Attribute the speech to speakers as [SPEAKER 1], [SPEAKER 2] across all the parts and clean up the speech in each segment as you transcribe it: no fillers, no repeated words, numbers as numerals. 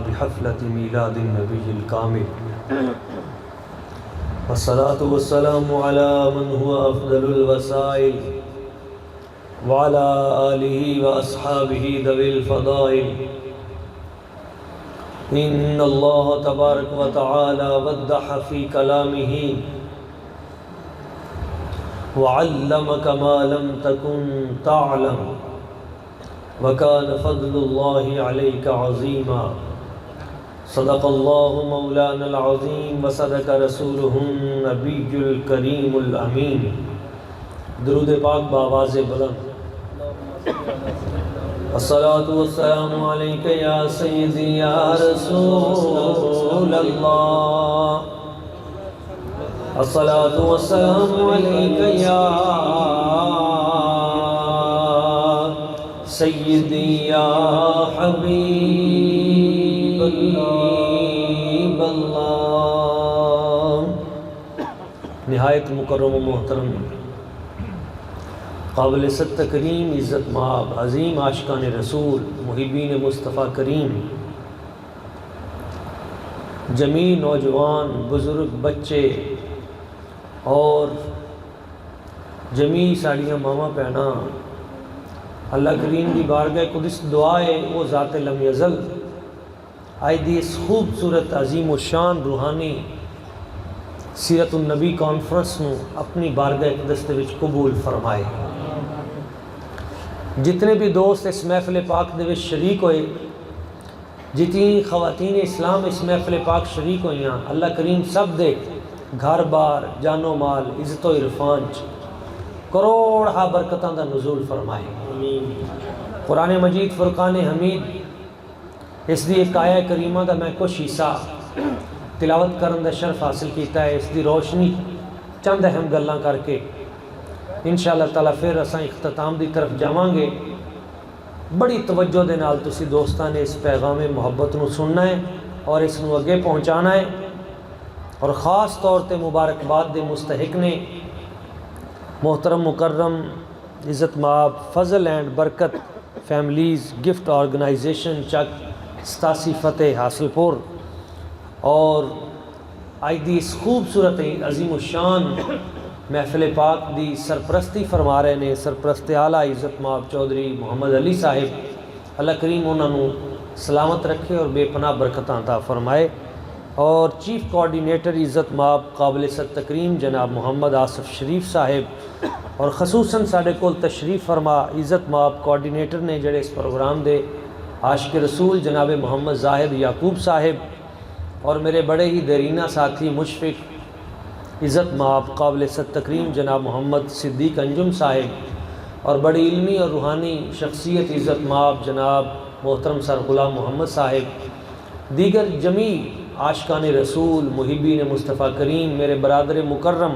[SPEAKER 1] बिहफ़लति मीलादिन नबिय्यिल कामिल वस्सलातु वस्सलामु अला मन हुवा अफ़ज़लुल वसाइल व अला आलिहि व अस्हाबिहि दविल फ़दाइल। इन्नल्लाह तबारक व तआला वद्दह फ़ी कलामिही व अल्लमक मा लम तकुन तअलम व कान फ़ज़्लुल्लाहि अलैका अज़ीमा। सदक़ल्लाहु मौलानल अज़ीम व सदक़ रसूलुहुन नबियुल करीमुल अमीन। दुरूद पाक बावाज़े बुलंद। अस्सलातु वस्सलामु अलैका या सय्यदी या रसूल अल्लाह। अस्सलातु वस्सलामु अलैका या सय्यदी या हबीब अल्लाह। निहायत मुकर्रम व मोहतरम काबिल तकरीम इज़्ज़त माब अज़ीम आशिकान रसूल मुहिब्बीन मुस्तफ़ा करीम जमी नौजवान बुज़ुर्ग बच्चे और जमी साड़ियाँ मामा भैना अल्लाह करीम की बारगाह कुदस दुआ है वो ज़ात लम यज़ल आई दी इस खूबसूरत अजीम व शान रूहानी सीरतुन नबी कॉन्फ्रेंस में अपनी बारगाह कुदस दे विच कबूल फरमाए। जितने भी दोस्त इस महफिल पाक दे विच शरीक होए, जितनी ख़वातीन इस्लाम इस महफिल पाक शरीक हुई, अल्लाह करीम सब दे घर बार जानो माल इज़्ज़त व इरफान करोड़ हा बरकतां दा नुज़ूल फरमाए। कुरान मजीद फुरकान हमीद इसकी एक आया करीमा का मैं कुछ हिस्सा तिलावत करने का शर्फ हासिल किया है। इसकी रोशनी चंद अहम गल्लां करके इंशाअल्लाह ताला फिर असां इख्तिताम की तरफ जावांगे। बड़ी तवज्जो दे नाल तुसी दोस्तां ने इस पैगाम मुहब्बत नूं सुनना है और इस नूं अगे पहुँचाना है और ख़ास तौर पर मुबारकबाद के मुस्तहिक ने मोहतरम मुकर्रम इज़्ज़त माब फजल एंड बरकत फैमिलीज़ गिफ्ट ऑर्गेनाइजेशन चक 87 फतेह हासिलपुर और आज दी इस खूबसूरत अजीम शान महफिल पाक दी सरपरस्ती फरमा रहे ने सरपरस्त आला इज़्ज़त माब चौधरी मोहम्मद अली साहिब। अल्लाह करीम उन्होंने सलामत रखे और बेपनाह बरकतां अता फरमाए। और चीफ कोऑर्डिनेटर इज़्ज़त माब काबिल तकरीम जनाब मोहम्मद आसिफ शरीफ साहिब और खसूसन साढ़े कोल तशरीफ़ फरमा इज़्ज़त माब कोऑर्डिनेटर ने जड़े इस प्रोग्राम दे आशिक रसूल जनाब मोहम्मद जाहिद याकूब साहिब और मेरे बड़े ही दरीना साथी मुशफ़िक इज़्ज़त माब काबिल तकरीम जनाब मोहम्मद सिद्दीक अंजुम साहिब और बड़ी इल्मी और रूहानी शख्सियत इज़्ज़त माब जनाब मोहतरम सर गुलाम मोहम्मद साहिब दीगर जमी आशिकान रसूल मुहिब्बीन मुस्तफ़ा करीम मेरे बरादर मुकर्रम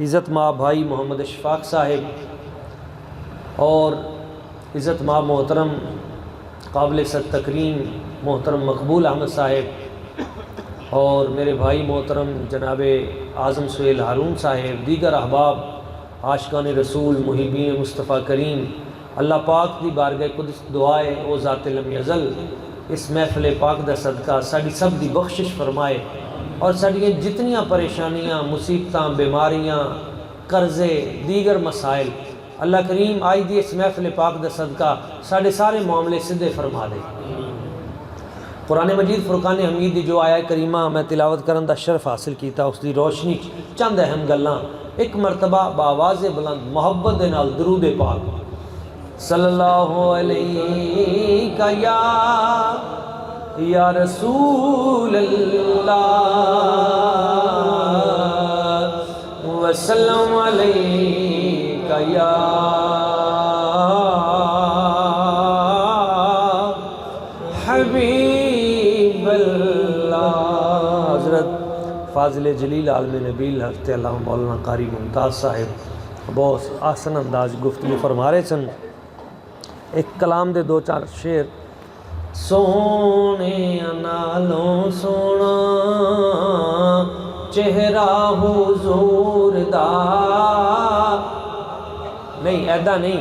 [SPEAKER 1] इज़्ज़त माब भाई मोहम्मद इशफ़ाक़ साहिब और इज़्ज़त माब मोहतरम काबिल तकरीम मोहतरम मकबूल अहमद साहिब और मेरे भाई मोहतरम जनाब आज़म सुहेल हारून साहिब दीगर अहबाब आशिकान रसूल मुहिब्बीन मुस्तफ़ा करीम अल्लाह पाक की बारगाह कुदस दुआ है वो ज़ात लम यज़ल इस महफिल पाक दा सदका साड़ी सब की बख्शिश फरमाए और साड़ियाँ जितनियाँ परेशानियाँ मुसीबतां बीमारियाँ कर्जे दीगर मसाइल अल्लाह करीम आई दी इस महफिल पाक दा सदका साढ़े सारे मामले सीधे फरमा दे। कुरान मजीद फुरकान हमीद जो आया करीमा मैं तिलावत करने का शर्फ हासिल किया उसकी रोशनी चंद अहम गल्लां एक मरतबा बावाज़े बुलंद मुहब्बत दे नाल दरूद पाक सल्लल्लाहु अलैका या रसूल अल्लाह वसल्लम अलैका या हबीब अल्लाह। हज़रत फ़ाज़िल जलील आलम नबील हफ़्ते अल्लाह मौलाना कारी मुमताज़ साहिब बहुत आसन अंदाज गुफ्तगू फरमा रहे सन। एक कलाम दे दो चार शेर सोने नालों सोना चेहरा हुजूर दा नहीं ऐदा नहीं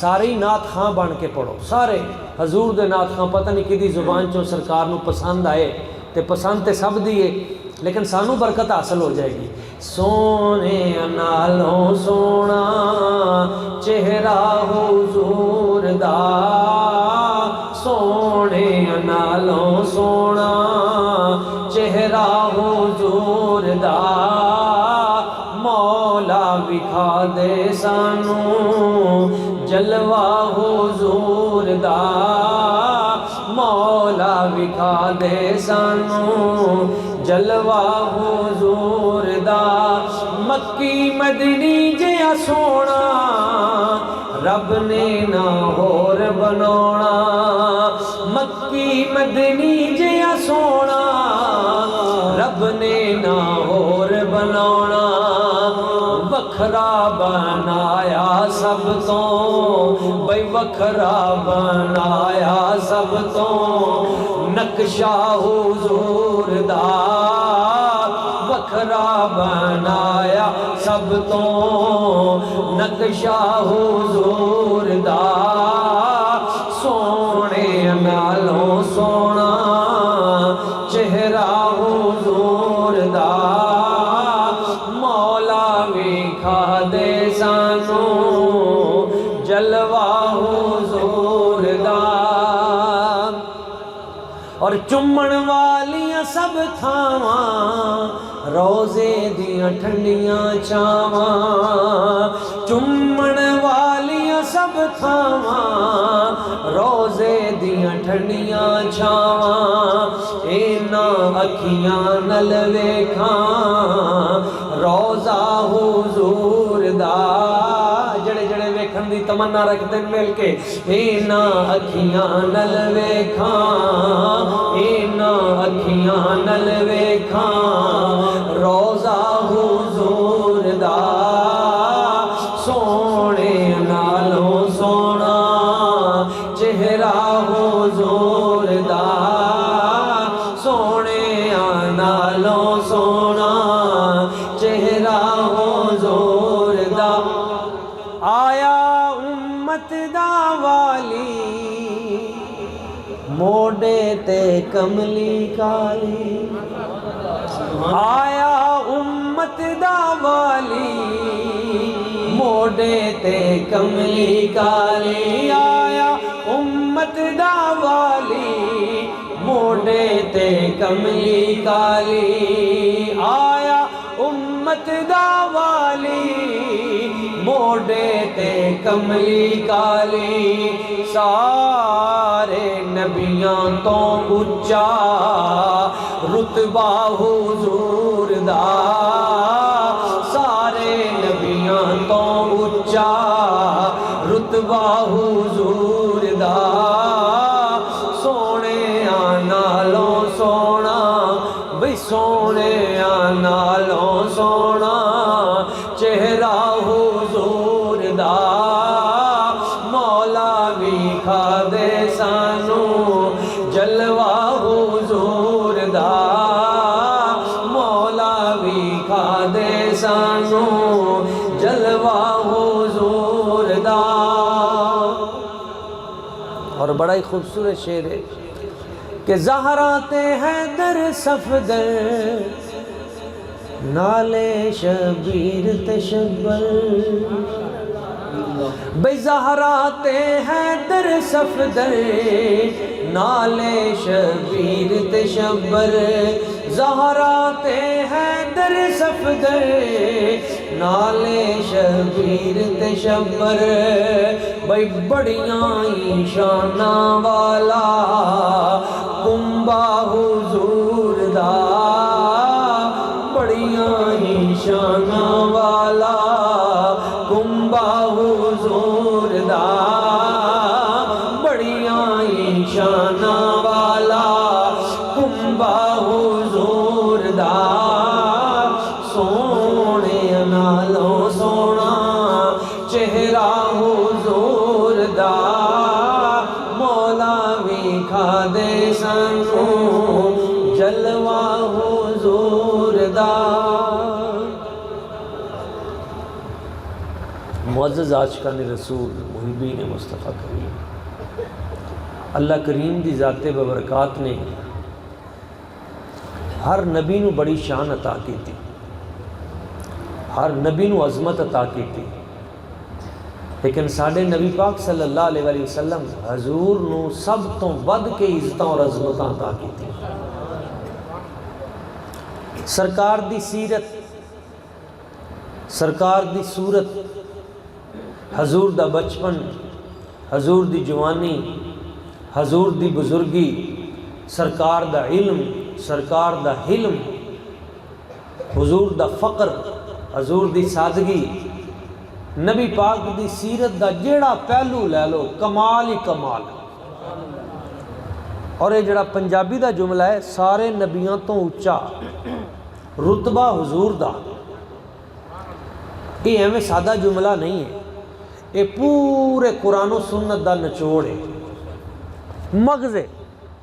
[SPEAKER 1] सारे ही नात खां बन के पढ़ो, सारे हजूर दे नात खां। पता नहीं कि जुबान चो सरकार नूं पसंद आए तो पसंद तो सब दी है, लेकिन सानू बरकत हासिल हो जाएगी। सोने नालों सोना चेहरा हुजूर दा, सोने नालों सोना चेहरा हुजूर दा, मौला विखा दे सानू जलवा हुजूर दा, मौला विखा दे सानू जलवा हुजूर दा। मक्की मदनी जिया सोना रब ने ना होर बनाना, मक्की मदनी जिया सोना रब ने ना होर बनाना। वखरा बनाया सब तो, बई वखरा बनाया सब तो नक्शा हुजूर दा, वखरा बनाया सब तो नक्शा हुजूर दा। सोने नालों सोना चेहरा हुजूर दा, मौला विखा दे सानू जलवा हुजूर दा। और चुम्मण वालियां सब थावां रोज़े दियां ठंडियां छावां, चुम्मण वालियां सब थावां रोज़े दियां ठंडियां छावां। इना अखियां नल वेखां रोज़ा हुजूर दा, जड़े जड़े वेखण दी तमन्ना रखते मिल के। इना अखियां नल वेखां, इना अखियां नल वेखां रोज़ा हुजूर दा। सोने नालों सोना चेहरा हुजूर दा, सोने नालों सोना चेहरा हुजूर दा। आया उम्मत दा वाली मोडे ते कमली काली, आया उम्मत दा वाली मोडे ते कमली काली, आया उम्मत दा वाली मोडे ते कमली काली, आया उम्मत दा वाली मोडे ते कमली काली। सारे नबियां तो उच्चा रुतबा हुजूर दा, सारे नबियां तो उच्चा रुतबा हुजूर दा। सोने नालों सोना, बई सोने नालों सोना चेहरा हुजूर दा, मौला विखा दे सानू जलवा हुजूर दा, मौला विखा दे सानू जलवा हुजूर दा। और बड़ा ही खूबसूरत शेर है कि ज़हराते हैं दर सफदर नाले शबीर तशब्बर, बे ज़हराते हैं दर सफदर नाले शबीर तशब्बर, ज़हराते हैं दर सफदर नाले शबीर तशब्बर। बई बड़ियां ईशाना वाला कुंबा हुजूर दा, बड़ियां ईशाना वाला कुंबा हुजूर दा, बड़ियां ईशाना वाला कुंबा हुजूर दा। सोने नालों सोना चेहरा हुजूर दा, मौला विखा दे सानू जलवा हुजूर दा। मुअज़्ज़ज़ आशिक़ान रसूल मुहिब्बीन मुस्तफ़ा करीम, अल्लाह करीम की ज़ाते बबरकात ने हर नबी नू बड़ी शान अता की थी, हर नबी नू अज़मत अता की थी, लेकिन साढ़े नबी पाक सल्लल्लाहु अलैहि वसल्लम हजूर नू सब तो वध के इज़्ज़तां और अज़मतां अता की थी। सरकार दी सीरत, सरकार दी सूरत, हजूर दा बचपन, हजूर दी जवानी, हजूर दी बुजुर्गी, सरकार दा इल्म, सरकार दा हिल्म, हुजूर दा फ़क्र, हजूर दी सादगी, नबी पाक दी सीरत दा जेड़ा पहलू लै लो कमाल ही कमाल। और ये जड़ा पंजाबी दा जुमला है, सारे नबियों तो उच्चा रुतबा हुजूर दा, ये एवं सादा जुमला नहीं है, ये पूरे कुरान और सुन्नत दा निचोड़ है, मगज़े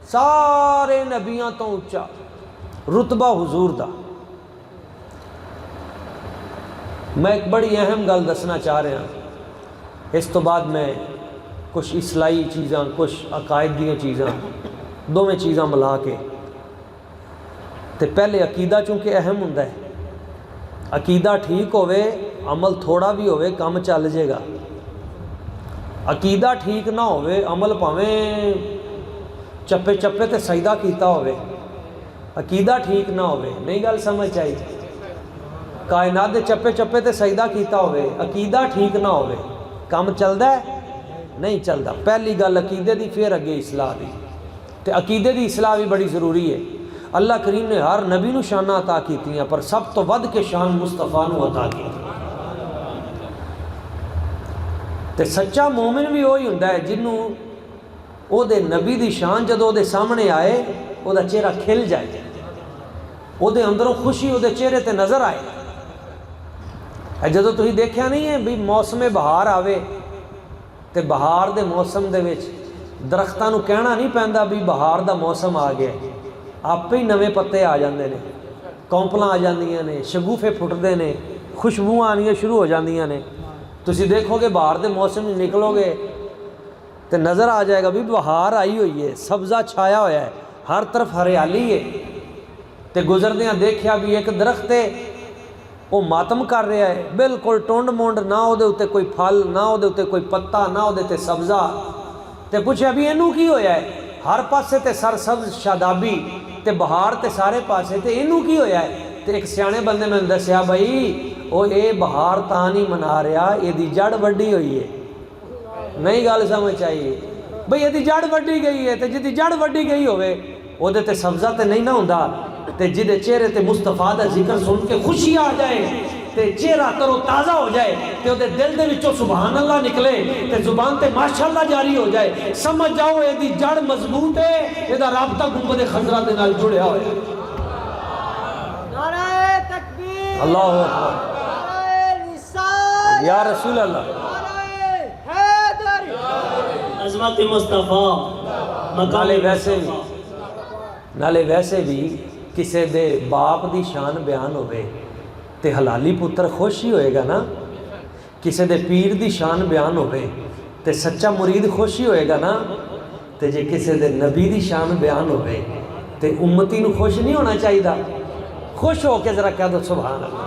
[SPEAKER 1] सारे नबियों तो उच्चा रुतबा हुजूर दा। मैं एक बड़ी अहम गल दसना चाह रहा, इस तो बाद मैं कुछ इस्लाही चीज़ां, कुछ अकायद दी चीज़ां, दोवें चीज़ां मिला के, तो पहले अकीदा चूँकि अहम हुंदा है, अकीदा ठीक होवे अमल थोड़ा भी होवे काम चल जाएगा, अकीदा ठीक ना होवे अमल भावें चप्पे चप्पे ते सजदा कीता होवे, अकीदा ठीक ना होवे नहीं गल समझ आई, कायनात दे चप्पे चप्पे ते सजदा कीता होवे, अकीदा ठीक ना होवे काम चलदा है नहीं चलदा। पहली गल अकीदे दी, फिर अगे इस्लाह दी, ते अकीदे दी इस्लाह भी बड़ी ज़रूरी है। अल्लाह करीम ने हर नबी नू शाना अता कीतियां, पर सब तो वध के शान मुस्तफा नू अता की। ते सच्चा मोमिन भी वही हुंदा है जिन्हों ओदे नबी दी शान जदों ओदे सामने आए ओदा चेहरा खिल जाए, ओदे अंदरों खुशी ओदे चेहरे ते नज़र आए। जदों तुसीं देखिया नहीं है भी मौसम बहार आवे ते बहार दे मौसम दे विच दरख्तां नू कहना नहीं पैंदा भी बहार दा मौसम आ गया, आपे ही नवे पत्ते आ जाते हैं, कौंपलां आ जांदियां ने, शगूफे फुटते हैं, खुशबूआं आनियां शुरू हो जांदियां ने। तुसीं देखोगे बहार दे मौसम में निकलोगे तो नज़र आ जाएगा भी बहार आई हुई है, सब्ज़ा छाया होया है, हर तरफ हरियाली है। तो गुजरदियां देखिया भी एक दरख्त है वो मातम कर रहा है, बिल्कुल टुंड मुंड, ना उहदे उत्ते कोई फल, ना उहदे उत्ते कोई पत्ता, ना उहदे ते सब्ज़ा। तो पुछया भी इनू की होया है, हर पासे ते सरसब्ज शादाबी ते बहार ते सारे पासे, ते इनू की होया है। तो एक सियाने बंदे मैंने दसिया भाई वो ये बहार तां नहीं मना रहा, ये जड़ वड्डी हुई है। नहीं गल समझ आई भाई, ये जड़ वड्डी गई है, तो जिदी जड़ वड्डी गई होवे ओदे ते सब्ज़ा तो नहीं ना हुंदा, ते जिदे चेहरे ते मुस्तफा दा जिक्र सुन के खुशी आ जाए, ते चेहरा तरो ताज़ा हो जाए, ते ओदे दिल दे विचों सुभान अल्लाह निकले, ते जुबान ते माशाअल्लाह जारी हो जाए, समझ जाओ ये जड़ मजबूत है, इहदा राबता गुंबद खजरा दे नाल जुड़िया होया। नारे तकबीर, अल्लाहु अकबर, नारे रिसालत, या रसूल अल्लाह, नारे हैदर, अज़मत मुस्तफा। नाले वैसे भी किसी दे बाप दी शान बयान होवे ते हलाली पुत्र खुश ही होएगा ना, किसी दे पीर दी शान बयान होवे ते सच्चा मुरीद खुश ही होएगा ना। ते जे किसी दे नबी दी शान बयान होवे ते उम्मती नू खुश नहीं होना चाहिए? खुश हो के जरा कह दो सुभान अल्लाह।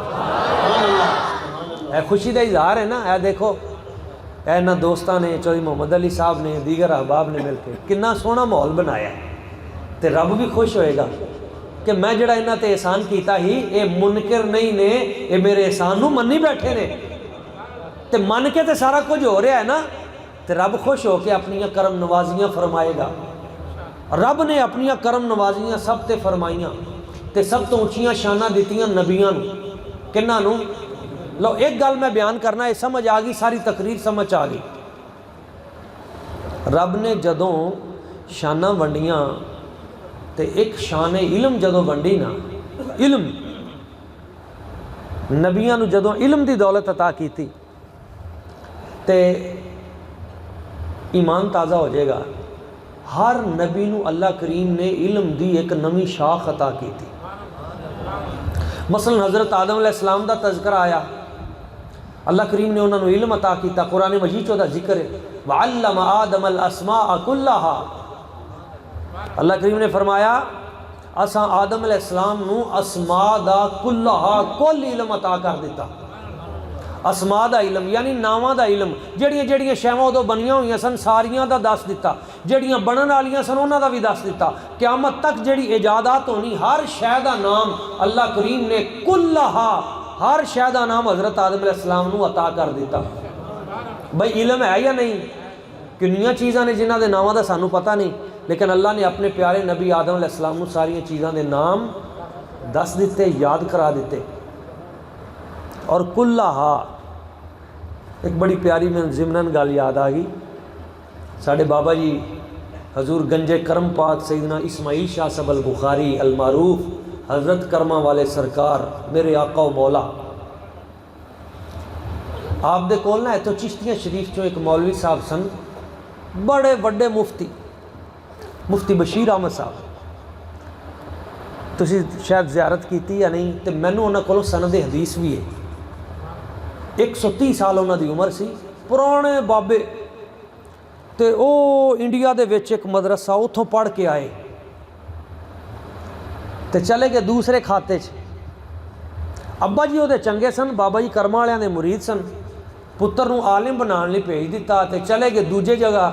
[SPEAKER 1] ए खुशी का इजहार है ना। ए देखो इन्होंने दोस्तों ने, चौधरी मोहम्मद अली साहब ने, दीगर अहबाब ने मिलकर कितना सोहना माहौल बनाया, तो रब भी खुश होएगा कि मैं जड़ा इन्हां ते एहसान किया ही, ये मुनकर नहीं ने, ये मेरे एहसान नूं मन्नी बैठे ने, तो मन के तो सारा कुछ हो रहा है ना, तो रब खुश हो के अपनियां करम नवाजियां फरमाएगा। रब ने अपनियां करम नवाजियां सब ते फरमाइयां, तो सब तो उच्चियां शाना दित्तियां नबियां नूं। किन्हां नूं? लो एक गल मैं बयान करना, ये समझ आ गई, सारी तकरीर समझ आ गई। रब ने जदों शाना वंडियां, तो एक शान इलम जदों वंडी ना, इलम नबियां नूं जदों इलम की दौलत अता की थी, तो ईमान ताज़ा हो जाएगा। हर नबी नूं अल्लाह करीम ने इलम की एक नवी शाख अता की थी। मसलन हज़रत आदम अलैहिस्सलाम का तज़किरा आया, अल्लाह करीम ने उन्होंने इल्म अता किया। कुरान मजीद च जिक्र है वअल्लम आदम अल अस्मा कुल्लाहा। अल्लाह करीम ने फरमाया असा आदम अलैहिस्सलाम नू अस्मा दा कुल्लाहा कुल इल्म अता कर दिता। अस्मा दा इल्म यानी नावां दा इल्म, जड़ियां जड़ियां शैवां उदों बनियां होईयां सन सारियां दा दस दिता, जड़ियां बनन वालियां सन उन्हां दा भी दस दिता। क़यामत तक जड़ी इजादात होनी हर शै दा नाम अल्लाह करीम ने कुल्लाहा हर शै दा नाम हज़रत आदम अलैहिस्सलाम नू अता कर दिता। भाई इल्म है या नहीं? किन्नियां चीज़ां ने जिन्हां दे नावां दा सानू पता नहीं, लेकिन अल्लाह ने अपने प्यारे नबी आदम अलैहिस्सलाम नू सारियां चीज़ां दे नाम दस दिते, याद करा दिते। और कुल्लाहा एक बड़ी प्यारी मैंने ज़िमनन गल याद आ गई। साढ़े बाबा जी हजूर गंजे करम पाक सैयदना इस्माइल शाह साहब अल बुखारी अल मारूफ हज़रत करमा वाले सरकार मेरे आका व मौला, आप दे कोल ना इत्थों चिश्तियाँ शरीफ चो एक मौलवी साहब सन, बड़े बड़े मुफ्ती बशीर अहमद साहब। तुसी शायद ज़ियारत की या नहीं, तो मैनू उन्होंने कोलों सनद हदीस भी है। 130 साल उन्होंने उम्र सी, पुराने बाबे। तो वो इंडिया दे विच एक मदरसा उत्थों पढ़ के आए तो चले गए दूसरे खाते च। अब्बा जी वो चंगे सन, बाबा जी कर्मा वालियां दे मुरीद सन, पुत्र नूं आलिम बनाने लई भेज दिता तो चले गए दूजे जगह।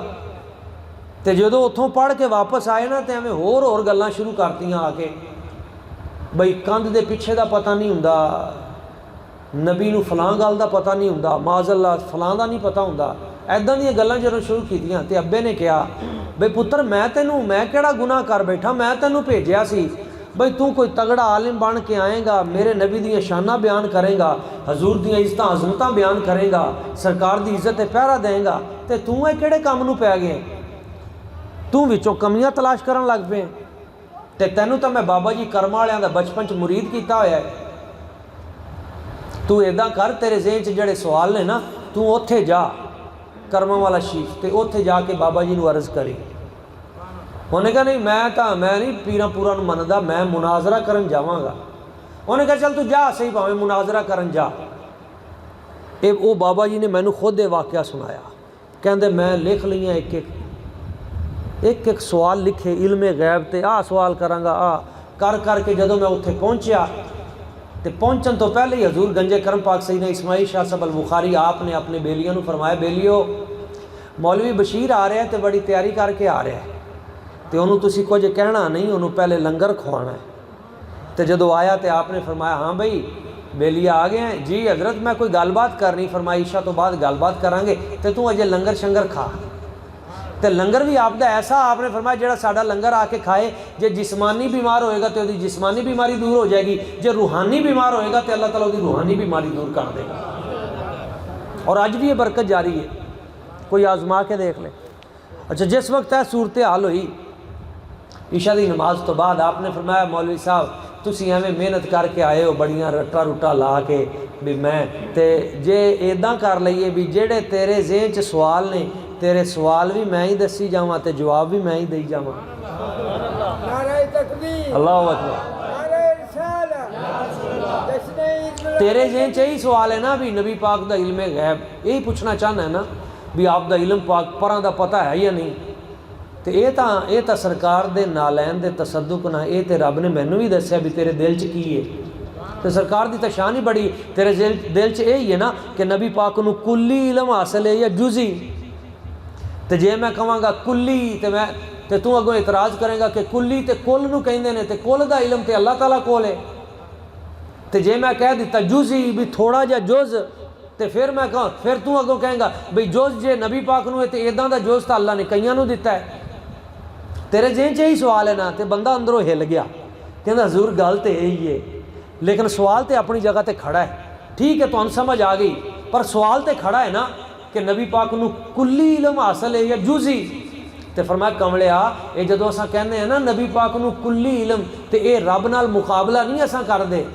[SPEAKER 1] तो जो उत्थों पढ़ के वापस आए ना तो एवें होर गल्लां शुरू करतियां आके, बई कंध दे पिछे दा पता नहीं हुंदा, नबी नूं फलां गल दा पता नहीं हुंदा, माज़अल्लाह फलां दा नहीं पता हुंदा। ऐदां दीयां गल्लां जदों शुरू कीतियां तो अब्बे ने कहा बई पुत्र मैं किहड़ा गुनाह कर बैठा, मैं तैनूं भेजिया सी बई तू कोई तगड़ा आलिम बन के आएगा, मेरे नबी दियां शानां बयान करेगा, हजूर दियां इज़्ज़तां अज़मतां बयान करेगा, सरकार दी इज़्ज़त पहरा देगा, तो तू ये किहड़े काम नूं पै गए? तू विचों कमियां तलाश करन लग पे। तो तैनूं तो मैं बाबा जी कर्मा वालियां दा बचपन च मुरीद किया होया है। तू इदां कर, तेरे ज़हन च जिहड़े सवाल ने ना तू उत्थे जा कर्मा वाला शीफ, तो उत्थे जाके बाबा जी नूं अर्ज़ करी। उन्हें कहा नहीं मैं नहीं पीरां पूरा नूं मनदा, मैं मुनाजरा करन जावांगा। उन्हें कहा चल तू जा सही, भावें मुनाजरा करन जा। वो बाबा जी ने मैनू खुद ये वाक़या सुनाया, कहंदे मैं लिख लिया एक सवाल लिखे इल्मे गैब ते आ सवाल करांगा आ कर के जदों मैं उत्थे पहुँचा तो पहुँचन तो पहले ही हजूर गंजे करम पाक सैयदना इस्माइल शाह साहब अल बुखारी आपने अपने बेलियों को फरमाया, बेलियो मौलवी बशीर आ रहा है तो बड़ी तैयारी करके आ रहा है, तो उन्होंने तुसी कुछ कहना नहीं, उन्होंने पहले लंगर खुआना है। तो जदों आया तो आपने फरमाया हाँ बई बेलिया आ गए हैं जी हज़रत, मैं कोई गलबात करनी, फरमाया ईशा तो बाद गलबात करांगे, तो तू अजे लंगर शंगर खा। तो लंगर भी आपका ऐसा आपने फरमाया जिहड़ा साडा लंगर आके खाए, जे जिस्मानी बीमार होएगा तो उसकी जिस्मानी बीमारी दूर हो जाएगी, जे रूहानी बीमार होएगा तो अल्लाह ताला उसकी रूहानी बीमारी दूर कर देगा। और अज भी ये बरकत जारी है, कोई आजमा के देख ले। अच्छा, जिस वक्त यह सूरत हाल हुई ईशा की नमाज तो बाद आपने फरमाया मौलवी साहब तुसी एवें मेहनत करके आए हो बड़ियां रट्टा रुट्टा ला के भी मैं ते जे इदां कर लईए भी जेड़े तेरे ज़हन च सवाल ने तेरे सवाल भी मैं ही दसी जावां ते जवाब भी मैं ही देई जावां। अल्लाहु अकबर। तेरे ज़हन च यही सवाल है ना भी नबी पाक दा इल्मे गैब, यही पूछना चाहना है ना भी आप दा इल्म पाक परां दा पता है या नहीं। तो ये तो सरकार दे नालैन दे तसद्दुक ना, ये तो रब ने मैनू भी दस्या भी तेरे दिल च की है। तो सरकार की तो शान ही बड़ी, तेरे दिल च यही है ना कि नबी पाक नू कुल्ली इल्म हासिल है या जुजी। तो जे मैं कहांगा कुल्ली तो तू अगों इतराज़ करेगा कि कुल्ली तो कुल नू कहंदे ने, तो कुल दा इल्म तो अल्लाह ताला कोल है। तो जे मैं कह दिता जुजी भी थोड़ा जा जुज, तो फिर तू अगों कहेगा बई जुज जे नबी पाक नू है तो इदां दा जुज तो अल्लाह ने कईयां नू दिता है। तेरे ज़हन च यही सवाल है ना, तो बंदा अंदरों हिल गया, कहता हजूर गल तो यही है, लेकिन सवाल तो अपनी जगह पर खड़ा है। ठीक है तुहानू समझ आ गई, पर सवाल तो खड़ा है ना कि नबी पाक नू कुल्ली इल्म हासिल है या जुजी। तो फरमाया कमलिया ये जदों असां कहने हैं ना नबी पाक नू कुल्ली इल्म, तो ये रब नाल मुकाबला नहीं असां करदे,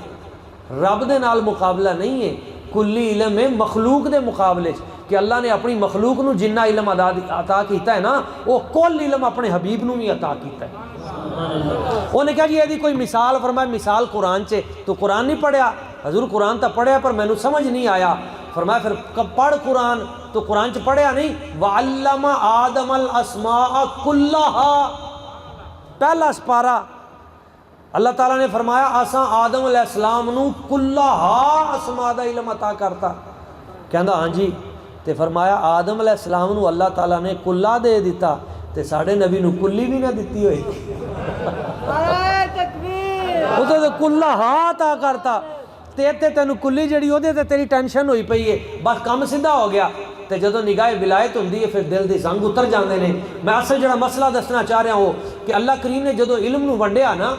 [SPEAKER 1] रब दे नाल मुकाबला नहीं है। कुल्ली इल्म है मखलूक दे मुकाबले कि अल्लाह ने अपनी मखलूक नू जिन्ना इल्म अता किया है ना, वो कुल इल्म अपने हबीब नू भी अता किया है। उन्हें कहा जी यदि कोई मिसाल, फरमाया मिसाल कुरान च, तो कुरान नहीं पढ़िया हजूर, कुरान तो पढ़िया पर मैनू समझ नहीं आया। फरमाया फिर पढ़ कुरान, तो कुरान च पढ़िया नहीं, वअल्लम आदमल अस्मा कुल्लाहा, पहला सपारा अल्लाह ताला ने फरमाया असा आदम अलैहिस्सलाम नू कुल्लाहा अस्मा दा इल्म अता करता। कहंदा हाँ जी, तो फरमाया आदम अलैहिस्सलाम नू अल्लाह ताला ने कुल्ला दे दिता, तो साढ़े नबी नू कुल्ली भी ना दिती होई। उहदे ते कुल्लाहा अता करता, ते तेनू कुल्ली जिहड़ी ओहदे ते तेरी टेंशन होई पई है, बस काम सीधा हो गया। तो जो निगाह विलायत होंदी है फिर दिल के संग उतर जाते हैं। मैं असल जो मसला दसना चाह रहा हूँ कि अल्लाह करीम ने जो इल्म नू वंडिया ना,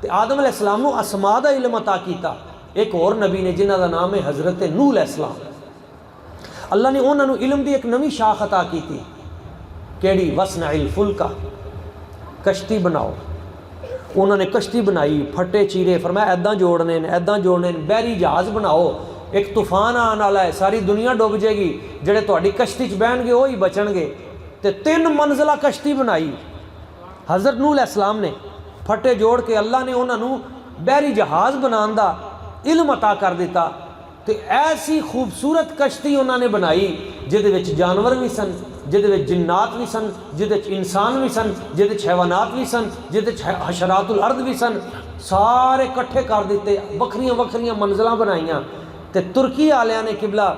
[SPEAKER 1] तो आदम अलैहिस्सलाम नू अस्मा दा इल्म अता किया। एक और नबी ने जिन्हों का नाम है हज़रत नूह अलैहिस्सलाम, अल्लाह ने उन्होंने इल्म की एक नवी शाख अता की थी, केड़ी वसनाइल फुल्का, कश्ती बनाओ। उन्होंने कश्ती बनाई, फटे चीरे, फरमाया ऐदा जोड़ने ऐदा जोड़ने, बहरी जहाज़ बनाओ, एक तूफान आने वाला है, सारी दुनिया डुब जाएगी, जेड़े तुहाडी कश्ती च बहणगे वही बचणगे। तो 3 मंजिला कश्ती बनाई हज़रत नूह अलैहिस्सलाम ने, फटे जोड़ के अल्लाह ने उन्होंने बहरी जहाज़ बनाने का इल्म अता कर दिता। तो ऐसी खूबसूरत कश्ती उन्होंने बनाई जिहदे जानवर भी सन, जिहदे जिन्नात भी सन, जिहदे इंसान भी सन, जिहदे हैवानात भी सन, जिहदे हशरातुल अर्द भी सन, सारे कट्ठे कर दिते, वखरियां वखरियां मंजिलां बनाईयां। तो तुर्की वालियां ने किबला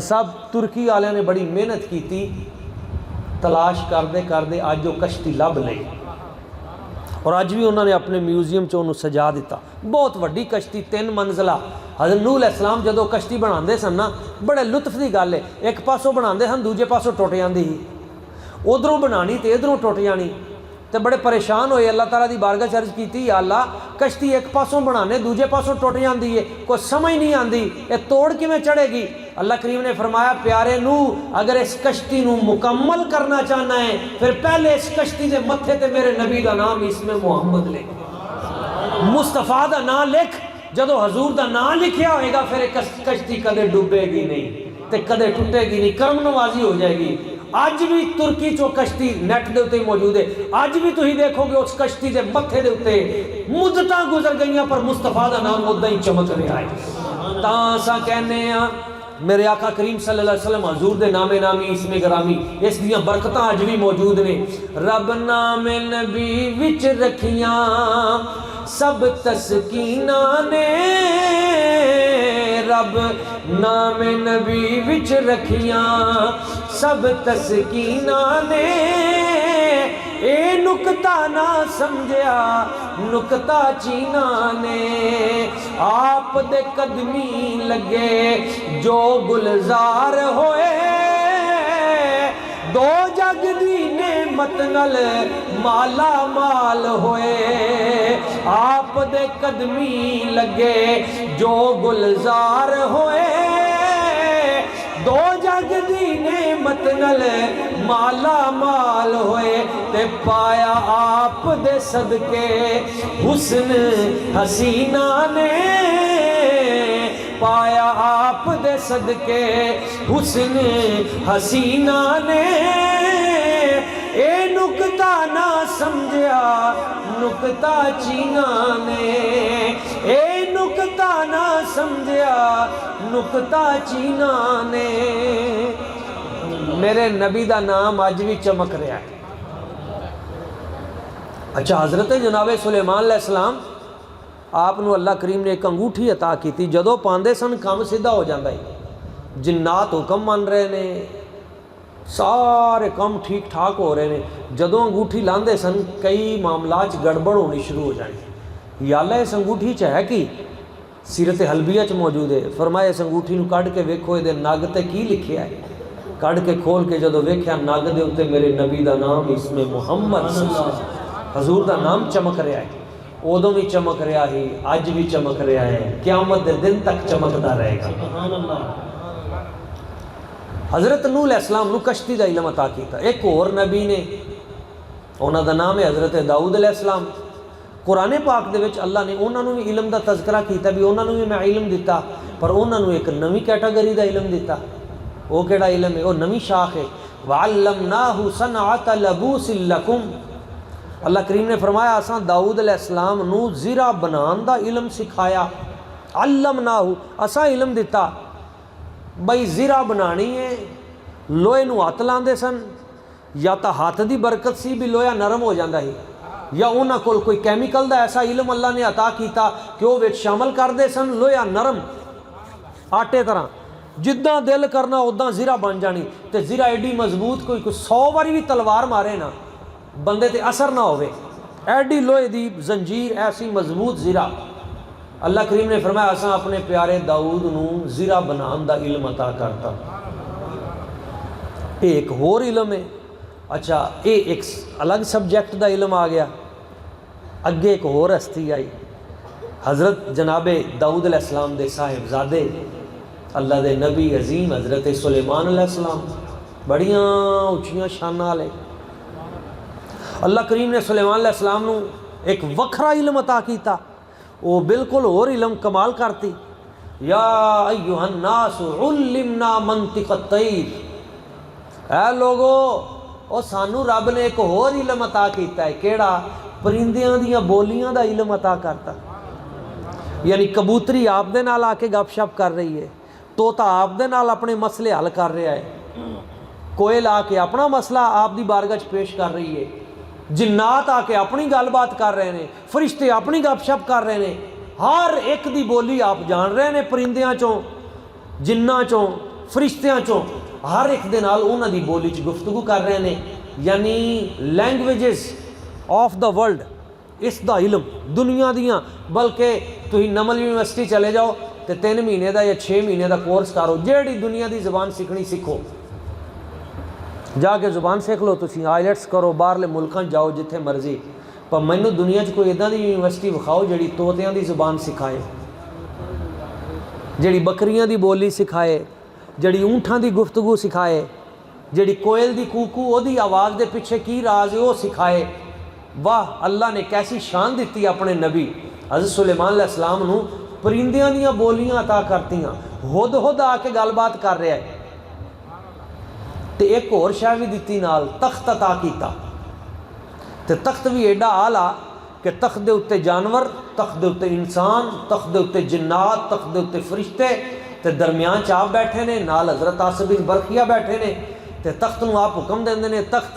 [SPEAKER 1] सब तुर्की वालियां ने बड़ी मेहनत की, तलाश करते करते अज वो कश्ती लभ लई, और अज भी उन्होंने अपने म्यूजियम च उन्होंने सजा दिता। बहुत वड्डी कश्ती, 3 मंजिला। हज़रत नूह अलैहिस्सलाम जदों कश्ती बनाते सन ना, बड़े लुत्फ की गल है, एक पासों बनाते सन दूजे पासों टुट जाती ही, उधरों बनानी तो इधरों टुट जानी। तो बड़े परेशान होए, अल्लाह ताला दी बारगाह च अर्ज की, या अल्लाह कश्ती एक पासों बनाने दूजे पासों टुट जाती है, कोई समझ नहीं आती ये तोड़ किवें चढ़ेगी। अल्लाह करीम ने फरमाया प्यारे नूह, अगर इस कश्ती नू मुकम्मल करना चाहना है फिर पहले इस कश्ती के मत्थे ते मेरे नबी का नाम इसमें मुहम्मद लिख, मुस्तफा का नाम लिख। जदों हजूर का नाम लिखिया होएगा फिर कश्ती कदे डुबेगी नहीं, तो कदे टुटेगी नहीं, कर्म नवाजी हो जाएगी। अज भी तुर्की चो कश्ती नैट के उत्ते मौजूद है, अज भी तुम देखोगे उस कश्ती के मत्थे के उत्ते मुद्दतां गुजर गई पर मुस्तफा का नाम उदा ही चमक रहा है। तां असां कहने मेरे आका करीम सल्लल्लाहु अलैहि वसल्लम हजूर दे नामे नामी इसमें ग्रामी, इस दियां बरकतां अज भी मौजूद ने। रब नामे नबी विच रखियां सब तस्कीना ने, रब नामे नबी विच रखियां सब तस्कीना ने, ए नुकता ना समझिया नुकता चीना ने, आप दे कदमी लगे जो गुलजार होए, दो जग दी नेमत नल माला माल होए, आप दे कदमी लगे जो गुलजार होए, दो जग दी नेमत नल माला माल होए, ते पाया आप दे सदके हुस्न हसीना ने, पाया आप दे सदके हुस्न हसीना ने, ए नुकता ना समझिया नुकता चीना ने, ए नुकता ना समझिया नुकता चीना ने। मेरे नबी का नाम अज भी चमक रहा है। अच्छा, हज़रत जनाब सुलेमान अलैहिस्सलाम आपनू अल्लाह करीम ने एक अंगूठी अता की, जदों पाते सन काम सीधा हो जाता है, जिन्नात हुक्म मन रहे ने, सारे काम ठीक ठाक हो रहे हैं। जदों अंगूठी लाते सन कई मामलों च गड़बड़ होनी शुरू हो जानी। याला इस अंगूठी च है कि सीरत हलबिया च मौजूद है। फरमाया इस अंगूठी नू कढ़ के वेखो, ये नग ते की लिखिया है। कढ़ के खोल के जदों वेख्या नग दे उत्ते मेरे नबी का नाम इसमें मुहम्मद हजूर का नाम चमक रहा है। उदों भी चमक रहा है, अज भी चमक रहा है, क़यामत के दिन तक चमकता रहेगा। हज़रत नूह अलैहिस्सलाम नू कश्ती का इल्म अता किया। एक और नबी ने, उन्हों का नाम है हज़रत दाऊद अलैहिस्सलाम। कुरान पाक दे विच अल्लाह ने उन्होंने भी इल्म का तज़करा किया भी उन्होंने भी मैं इल्म दिता, पर उन्होंने एक नवी कैटागरी का इल्म दिता। वो केड़ा इल्म है? वो नवी शाख है। वअल्लमनाहु सनअत लबूसिन लकुम। अल्लाह करीम ने फरमाया असां दाऊद अलैहिस्सलाम नू ज़िरा बनान दा इल्म सिखाया। अल्लमनाहु असा इलम दिता बई ज़िरा बनानी है, लोहे नूं हत्थ लांदे सन, या तो हत्थ की बरकत सी भी लोहा नरम हो जाता है, या उन्हां कोल कोई कैमिकल का ऐसा इलम अल्लाह ने अता किया कि वो विच शामिल करते सन, लोहा नरम आटे तरह, जिद्दां दिल करना उदां ज़िरा बन जानी। तो ज़िरा एडी मजबूत कोई 100 बारी भी तलवार मारे ना बंदे ते असर ना होवे, एडी लोहे दी जंजीर, ऐसी मजबूत ज़िरा। अल्लाह करीम ने फरमाया असा अपने प्यारे दाऊद नूं ज़िरा बनाने का इल्म अता करता। ये एक होर इल्म है। अच्छा, ये एक अलग सब्जैक्ट का इल्म आ गया। अगे एक होर हस्ती आई, हज़रत जनाबे दाऊद अलैहिस्सलाम दे साहिबजादे, अल्लाह दे नबी अजीम हज़रत सुलेमान अलैहिस्सलाम, बड़ियां उच्चियां शानां वाले। अल्लाह करीम ने सुलेमान अलैहिस्सलाम नूं एक वखरा इल्म अता किया, वो बिल्कुल होर इल्म कमाल करती। या अय्युहन नास उल्लिमना मंतिक़त तैर, ऐ लोगो ओ सानू रब ने एक होर इल्म अता किया है। केड़ा? परिंदियां दियां बोलियां दा इल्म अता करता। यानी कबूतरी आप दे नाल आके गपशप कर रही है, तोता आप दे नाल अपने मसले हल कर रहा है, कोयल आके अपना मसला आप दी बारगाह च पेश कर रही है, जिन्नात आके अपनी गलबात कर रहे हैं, फरिश्ते अपनी गपशप कर रहे हैं, हर एक दी बोली आप जान रहे हैं। परिंदियां चों, जिन्ना चों, फरिश्तियां चों, हर एक दे नाल उन्हां दी बोली च गुफ्तगू कर रहे हैं। यानी लैंग्वेजेस ऑफ द वर्ल्ड, इसका इलम दुनिया दियाँ। बल्कि तुम नमल यूनिवर्सिटी चले जाओ तो 3 महीने का या 6 महीने का कोर्स करो, जेड़ी दुनिया की ज़ुबान सीखनी सीखो, जाके ज़ुबान सीख लो। तुम आईलैट्स करो, बाहरले मुल्कों जाओ, जिथे मर्जी, पर मैनू दुनिया कोई इदां दी यूनिवर्सिटी विखाओ जिहड़ी तोतियां दी ज़ुबान सिखाए, जिहड़ी बकरियां दी बोली सिखाए, जिहड़ी ऊँठां दी गुफ्तगू सिखाए, जिहड़ी कोयल दी कूकू ओदी आवाज़ दे पिछे की राज है वो सिखाए। वाह, अल्लाह ने कैसी शान दी अपने नबी हज़रत सुलेमान अलैहिस्सलाम नूं परिंदियां दियां बोलियां अता करतियां। हुद हुद आके गलबात कर रहा है। तो एक होर शै भी दी नाल, तख्त अता किया। तो तख्त भी एडा आला कि तख्त दे उत्ते जानवर, तख्त दे उत्ते इंसान, तख्त दे उत्ते जिन्नात, तख्त दे उत्ते फरिश्ते, तो दरम्यान च आप बैठे ने, नाल हज़रत आसिफ बिन बरखिया बैठे ने। तो तख्त नूं आप हुक्म देंदे ने, तख्त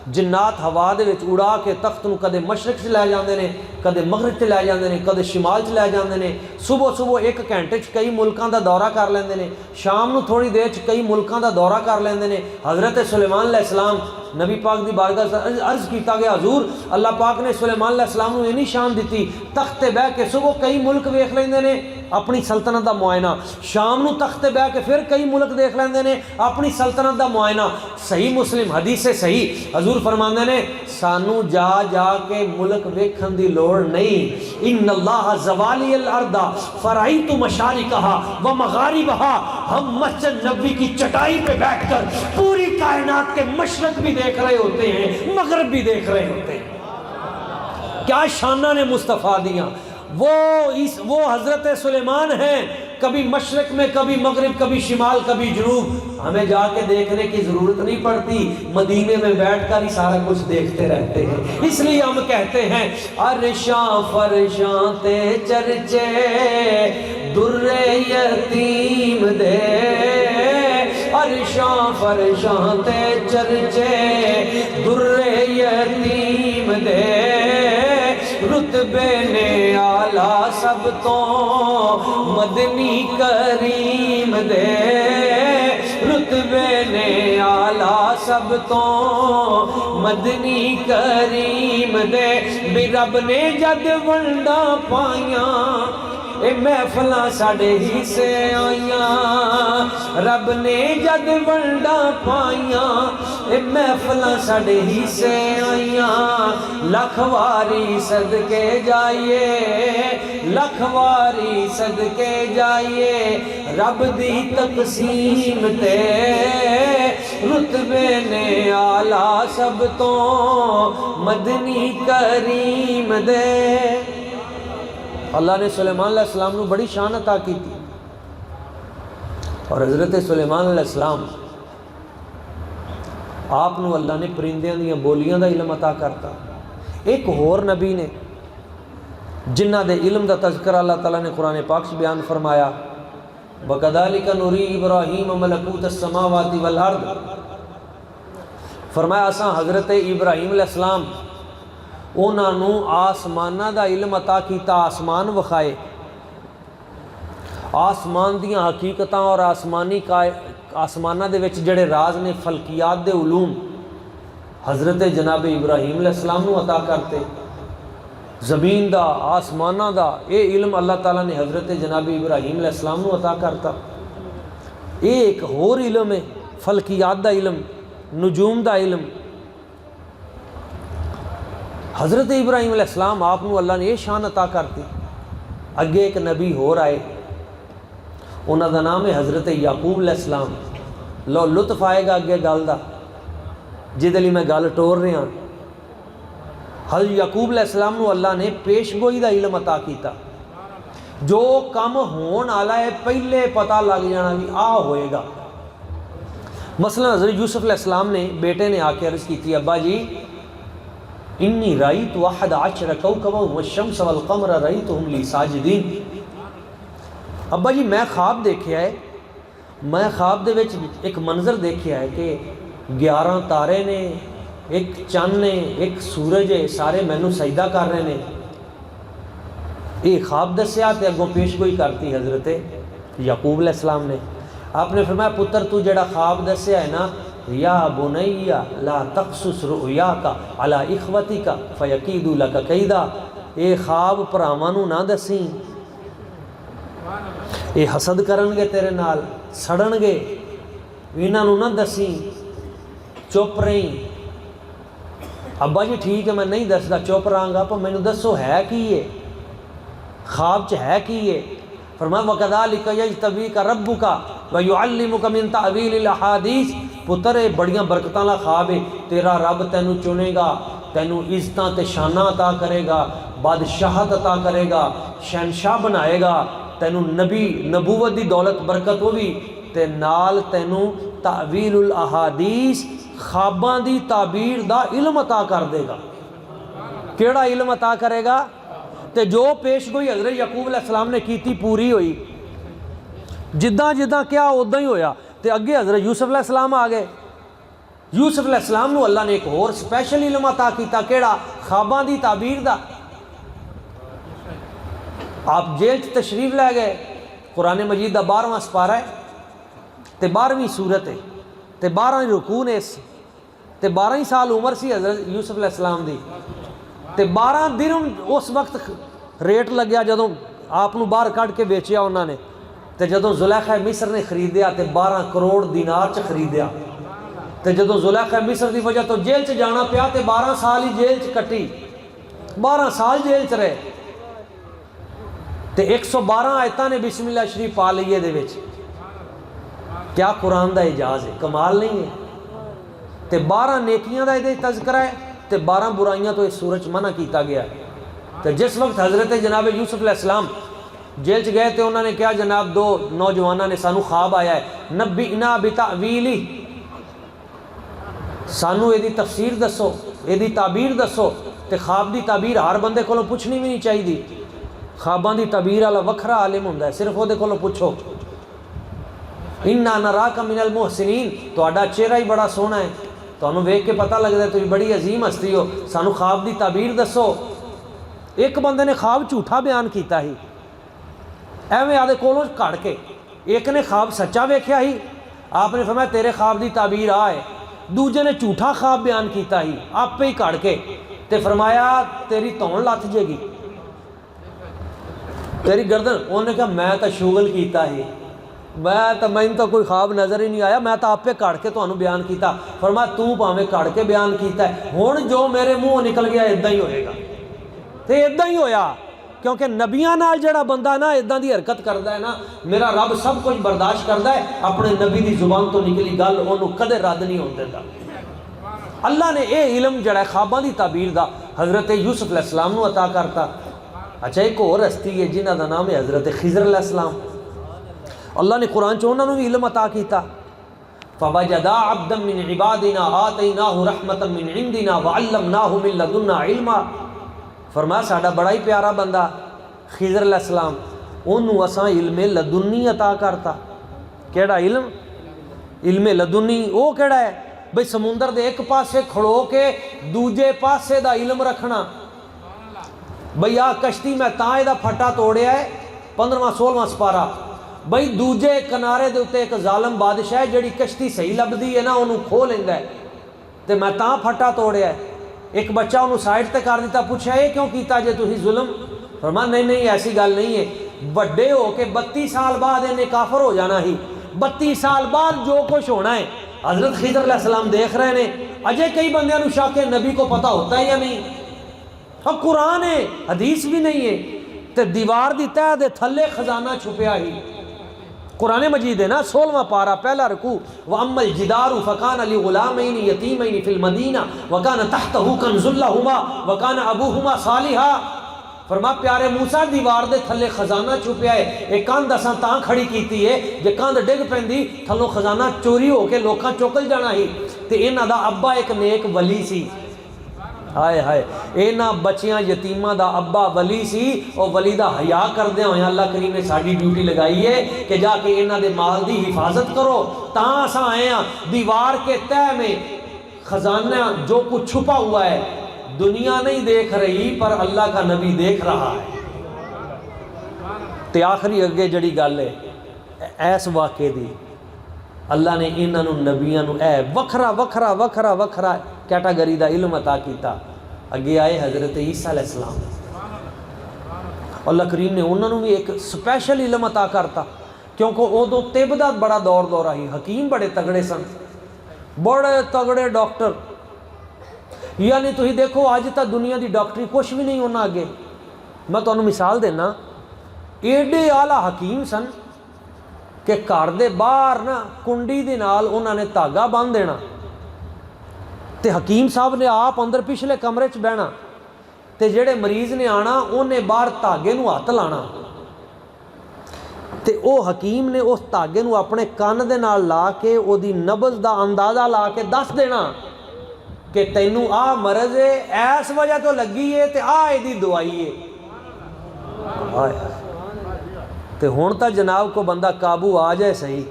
[SPEAKER 1] जिन्नात हवा दे विच उड़ा के तख्त नूं कदे मशरक च लै जांदे ने, कदे मगरब च लै जांदे ने, कदे शिमाल च लै जांदे ने। सुबह सुबह 1 घंटे च कई मुल्कां दा दौरा कर लेंदे ने, शाम नूं थोड़ी देर च कई मुल्कां दा दौरा कर लेंदे ने। हज़रत सुलेमान अलैहिस्सलाम नबी पाक की बारगाह अर्ज किया गया, हजूर अल्लाह पाक ने सुलेमान अलैहिस्सलाम नूं इन्नी शान दी, तख्त ते बह के सुबह कई मुल्क वेख लेंदे ने, अपनी सल्तनत का मुआयना, शाम नूं तख्त ते बह के फिर कई मुल्क देख लेंदे ने, अपनी सल्तनत का मुआयना। सही मुस्लिम हदीस से सही हजूर फरमांदे ने, सानू जा जा के मुल्क वेखण दी लोड़ नहीं। इन्नल्लाह ज़वाली अल अर्दा फराइतु मशारिकहा व मगारिबहा, हम मस्जिद नबवी की चटाई पे बैठकर पूरी कायनात के मशरक भी देख रहे होते हैं, मगरब भी देख रहे होते हैं। क्या शाना ने मुस्तफ़ा दिया। वो हज़रत सुलेमान हैं, कभी मशरक में, कभी मगरिब, कभी शिमाल, कभी जनूब। हमें जाके देखने की ज़रूरत नहीं पड़ती, मदीने में बैठकर ही सारा कुछ देखते रहते हैं। इसलिए हम कहते हैं अरशां फरशां ते चर्चे दुर्रे यतीम दे, अरशां फरशां ते चर्चे दुर्रे यतीम दे, रुतबे ने आला सब तो मदनी करीम दे, रुतबे ने आला सब तो मदनी करीम दे। भी रब ने जद वंडा पाइया ए महफिलां साडे ही से आइया, रब ने जद वंडा पाइया ए महफिलां साडे ही से आइया। लख वारी सदके जाइए, लख वारी सदके जाइए, रब दी तकसीम ते रुतबे ने आला सब तो मदनी करीम दे। अल्लाह ने सुलेमान अलैहिस्सलाम को बड़ी शान अता की थी। और हज़रत सुलेमान अलैहिस्सलाम आपनू अल्लाह ने परिंदियां दी बोलियां का इल्म अता करता। एक होर नबी ने जिन्हां दे इल्म दा तज़किरा अल्लाह ताला ने कुरान पाक च बयान फरमाया, वकदालिका नुरी इब्राहीम मलकूत अस्समावाति वल अर्द। फरमाया असां हज़रत इब्राहीम अलैहिस्सलाम उन्होंने आसमाना का इल्म अता किया, आसमान विखाए, आसमान दियां हकीकतां और आसमानी का आसमाना दे विच जिहड़े राज ने फलकियात दे उलूम हज़रत जनाब इब्राहीम अलैहिस्सलाम नूं अता करते। ज़मीन दा आसमाना दा ये इल्म अल्लाह ताला ने हज़रत जनाब इब्राहीम अलैहिस्सलाम नूं अता करता। ये एक होर इल्म है, फलकियात दा इल्म, नजूम दा इल्म। हज़रत इब्राहीम अलैहिस्सलाम आप नूं अल्लाह ने यह शान अता करती। अगे एक नबी होर आए, उन्हां दा नाम है हज़रत याकूब अलैहिस्सलाम। लो लुत्फ आएगा अगे गल दा, जिहदे लई मैं गल टोर रहा। हज़रत याकूब अलैहिस्सलाम नूं अल्लाह ने पेशगोई दा इल्म अता किया। जो काम होण वाला है पहले पता लग जाना भी आ होएगा। मसलन हज़रत यूसुफ अलैहिस्सलाम ने बेटे ने आके अर्ज़ की, अब्बा जी इन्नी राइतु अहद अशर कौकबन वश्शम्स वल क़मर राइतुहुम ली साजिदीन। अब्बा जी मैं ख्वाब देखिया है, मैं ख्वाब दे विच एक मंजर देखिया है कि 11 तारे ने, एक चंद ने, एक सूरज है, सारे मैनू सजदा कर रहे हैं। ये ख्वाब दसिया तो अगों पेशगोई करती हज़रत याकूब अलैहिस्सलाम ने। आपने फरमाया पुत्र तू जड़ा ख्वाब दसिया है ना, या बुनैया ला तक़सुस रुयाका अला इखवतिका फयकीदू लका कैदा। ये ख्वाब भरावां नूं ना दसी, ये हसद करनगे तेरे नाल, सड़नगे, इन्हां नूं ना दसी, चुप रही। अब्बा जी ठीक है मैं नहीं दसदा, चुप रहांगा, पर मैनू दसो है की ये ख्वाब च है की ये। फरमाया वकदालिका यजतबीका रब्बुका व युअल्लिमुका मिन तावीलिल अहादीस। पुत्र ये बड़ियां बरकतां दा ख्वाब है, तेरा रब तैनू चुनेगा, तैनू इज्जतां ते शाना अता करेगा, बादशाहत अता करेगा, शहनशाह बनाएगा, तैनू नबी नबूवत दी दौलत बरकत होगी, ते नाल तैनू तावीलुल अहादीस ख्वाबां दी ताबीर दा इल्म अता कर देगा। केड़ा इल्म अता करेगा? ते जो पेशगोई हज़रत याकूब अलैहिस्सलाम ने की पूरी हुई, जिद्दां जिद्दां क्या उदां ही होया। तो अगे हज़रत यूसुफ अलैहिस्सलाम आ गए। यूसुफ अलैहिस्सलाम नूं अल्लाह ने एक होर स्पैशल इल्म अता किया, केड़ा? ख्वाबां दी ताबीर दा। आप जेल च तशरीफ लै गए, कुरान मजीद का 12वां सपारा है, तो 12वीं सूरत है, तो 12 रुकू ने, तो 12 साल उम्र सी हज़रत यूसुफ अलैहिस्सलाम दी, तो 12 दिन उस वक्त रेट लग्या जदों आपनू बाहर कढ़ के बेचिया उन्होंने। तो जदों जुलैखा मिस्र ने खरीदिया तो 12 करोड़ दिनार च खरीदिया। तो जदों जुलैखा मिस्र की वजह तो जेल च जाना पिया तो 12 साल ही जेल च कटी, 12 साल जेल च रहे। तो 112 आयतां ने बिस्मिल्लाह शरीफ पा ली ये दे विच। क्या कुरान का एजाज है, कमाल नहीं है। तो 12 नेकियां का ये तज़करा है, तो 12 बुराइयां तो इस सूरत मना किया गया। तो जिस वक्त हज़रत जनाब यूसुफ अलैहिस्सलाम जेल च गए तो उन्होंने कहा जनाब दो नौजवानों ने सानू ख्वाब आया है, नब्बिना बितावीली, सानू इहदी तफसीर दसो, इहदी ताबीर दसो। तो ख्वाब की ताबीर हर बंदे कोलों पुछनी भी नहीं चाहिए, ख्वाबां की ताबीर वाला वखरा आलिम हुंदा है, सिर्फ उहदे कोलों पुछो। इन्ना नराका मिनल मुहसिनीन, तुहाडा चेहरा ही बड़ा सोहना है, तुहानू वेख के पता लगता है तुसीं बड़ी अजीम हस्ती हो, सानू ख्वाब की ताबीर दसो। एक बंदे ने ख्वाब झूठा बयान किया ही, एवें आदे कोलों घड़ के। एक ने ख्वाब सच्चा वेख्या ही, आपने फरमाया तेरे ख्वाब की ताबीर आ है। दूजे ने झूठा ख्वाब बयान किया ही, आपे ही घड़ के, ते फरमाया तेरी धौन लथ जेगी, तेरी गर्दन। उन्हें कहा मैं तो शुगल किया ही, मैंने तो कोई ख्वाब नज़र ही नहीं आया, मैं तो आपे कड़ के तुहानू बयान किया। फरमाया तू भावें कड़ के बयान किया है, हुण जो मेरे मुँह निकल गया इदां ही होएगा। तो इदां ही होया, क्योंकि नबियां नाल जिहड़ा बंदा ना इदां दी हरकत करता है ना, मेरा रब सब कुछ बर्दाश्त करता है। अपने नबी की जुबान तो निकली गल उन्होंने कदे रद्द नहीं होने देता। अल्लाह ने यह इलम जड़ा ख्वाबां की ताबीर का हज़रत यूसुफ अलैहिस्सलाम नूं अता करता। अच्छा एक होर हस्ती है जिन्हां दा नाम है हज़रत खिज़र अलैहिस्सलाम। अल्लाह ने कुरान च उन्होंने भी इलम अता किया। फवजदा अब्दन मिन इबादिना आतैनाहु रहमतन मिन इंदिना व अल्लमनाहु मिन लदुन्ना इल्मा। फरमाया साडा बड़ा ही प्यारा बंदा खिजर अलैहिस्सलाम, उन्होंने असां इल्मे लदुन्नी अता करता। केड़ा इल्म? इल्मे लदुन्नी। वो केड़ा है बई समुंदर दे एक पासे खड़ो के दूजे पासे दा इल्म रखना। बई आ कश्ती मैं तां इहदा फटा तोड़िया है 15वां 16वां सपारा, बई दूजे किनारे दे उत्ते एक जालम बादशाह है जिहड़ी कश्ती सही लभदी है ना उन्होंने खो लैंदा है, ते मैं तां फटा तोड़िया है। एक बच्चा उन्होंने साइड ते कर दिता, पूछा ये क्यों कीता जे तुसीं जुल्म? फरमाया नहीं नहीं ऐसी गल नहीं है, बड़े हो के 32 साल बाद इन्हें काफर हो जाना ही, 32 साल बाद जो कुछ होना है हजरत खिजर अलैहिस्सलाम देख रहे ने। अजय कई बंदियां नूं शक है नबी को पता होता है या नहीं। हाँ कुरान है, हदीस भी नहीं है, ते दीवार दी तह दे थल्ले खजाना छुपया ही। कुरान मजीद है ना 16वां पारा पहला रुकू, व अम्मल जिदारु फकान अली गुलामैनि यतीमैनि फिल मदीना व कान तहतहु कन्जुल लहुमा व कान अबूहुमा सालिहा। फरमा प्यारे मूसा दीवार दे थल्ले खजाना छुपया है। एक कंध असां तां खड़ी कीती है जे कंध डिग पैंदी थल्लों खजाना चोरी होके लोकां चुकल जाना ही। ते इन्हां दा अब्बा एक नेक वली सी। हाय हाय, इन्हां बच्चियां यतीमां दा अब्बा वली सी। और वली दा हया करदे होए अल्लाह करीम ने साडी ड्यूटी लगाई है कि जाके इन्हां दे माल दी हिफाजत करो। तां असां आए हैं दीवार के तह में खजाना जो कुछ छुपा हुआ है दुनिया नहीं देख रही पर अल्लाह का नबी देख रहा है। ते आखिरी अगे जड़ी गल है ऐस वाक़े दी, अल्लाह ने इन्हों नबियों ए वखरा वखरा वखरा वखरा कैटागरी का इल्म अता किया। अगे आए हज़रत ईसा अलैहिस्सलाम, अल्लाह करीम ने उन्होंने भी एक स्पैशल इल्म अता करता, क्योंकि उदों तिब का बड़ा दौर ही, हकीम बड़े तगड़े सन, बड़े तगड़े डॉक्टर। यानी तुम देखो अज तक दुनिया की डॉक्टरी कुछ भी नहीं होना अगे। मैं तुम्हें मिसाल देना, एडे आला हकीम सन कि घर दे बाहर ना कुंडी दे नाल उन्होंने धागा बन देना, तो हकीम साहब ने आप अंदर पिछले कमरे च बहना, तो जेड़े मरीज ने आना उन्हें बाहर धागे नूं हत्थ लाना, तो वह हकीम ने उस धागे नूं अपने कन दे नाल ला के उहदी नब्ज़ दा अंदाज़ा ला के दस देना कि तैनू आ मरज है इस वजह तो लगी है तो आ इहदी दवाई है। तो हुण तो जनाब को बंदा काबू आ जाए सही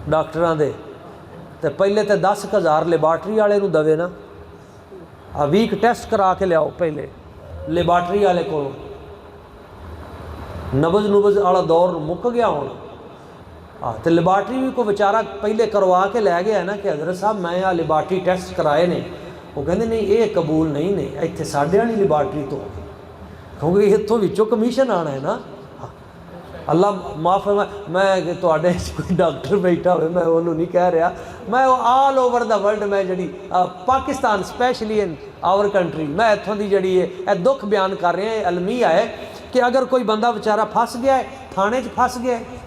[SPEAKER 1] डॉक्टरां दे, तो पहले तो 10,000 लेबार्टरी वाले नूं दवे ना, आ वीक टेस्ट करा के लियाओ पहले लेबार्टरी वाले को। नब्ज़ नुब्ज़ वाला दौर मुक गया हुण। हाँ तो लेबार्टरी भी को बेचारा पहले करवा के लै गया ना कि हज़रत साहब मैं आ लेबार्टरी टेस्ट कराए ने, वो कहते नहीं ये कबूल नहीं ने, इत्थे साढ़े वाली लेबार्टरी तो, क्योंकि इत्थों विचों कमीशन आना है ना। अल्लाह माफ़ है, मैं तुहाडे कोई डॉक्टर बैठा हो मैं उन्होंने नहीं कह रहा, मैं ऑल ओवर द वर्ल्ड मैं जी Pakistan specially in our country मैं इत्थों की जी है दुख बयान कर रहे हैं। अलमिया है कि अगर कोई बंदा बेचारा फस गया है, थाने च फस गया है,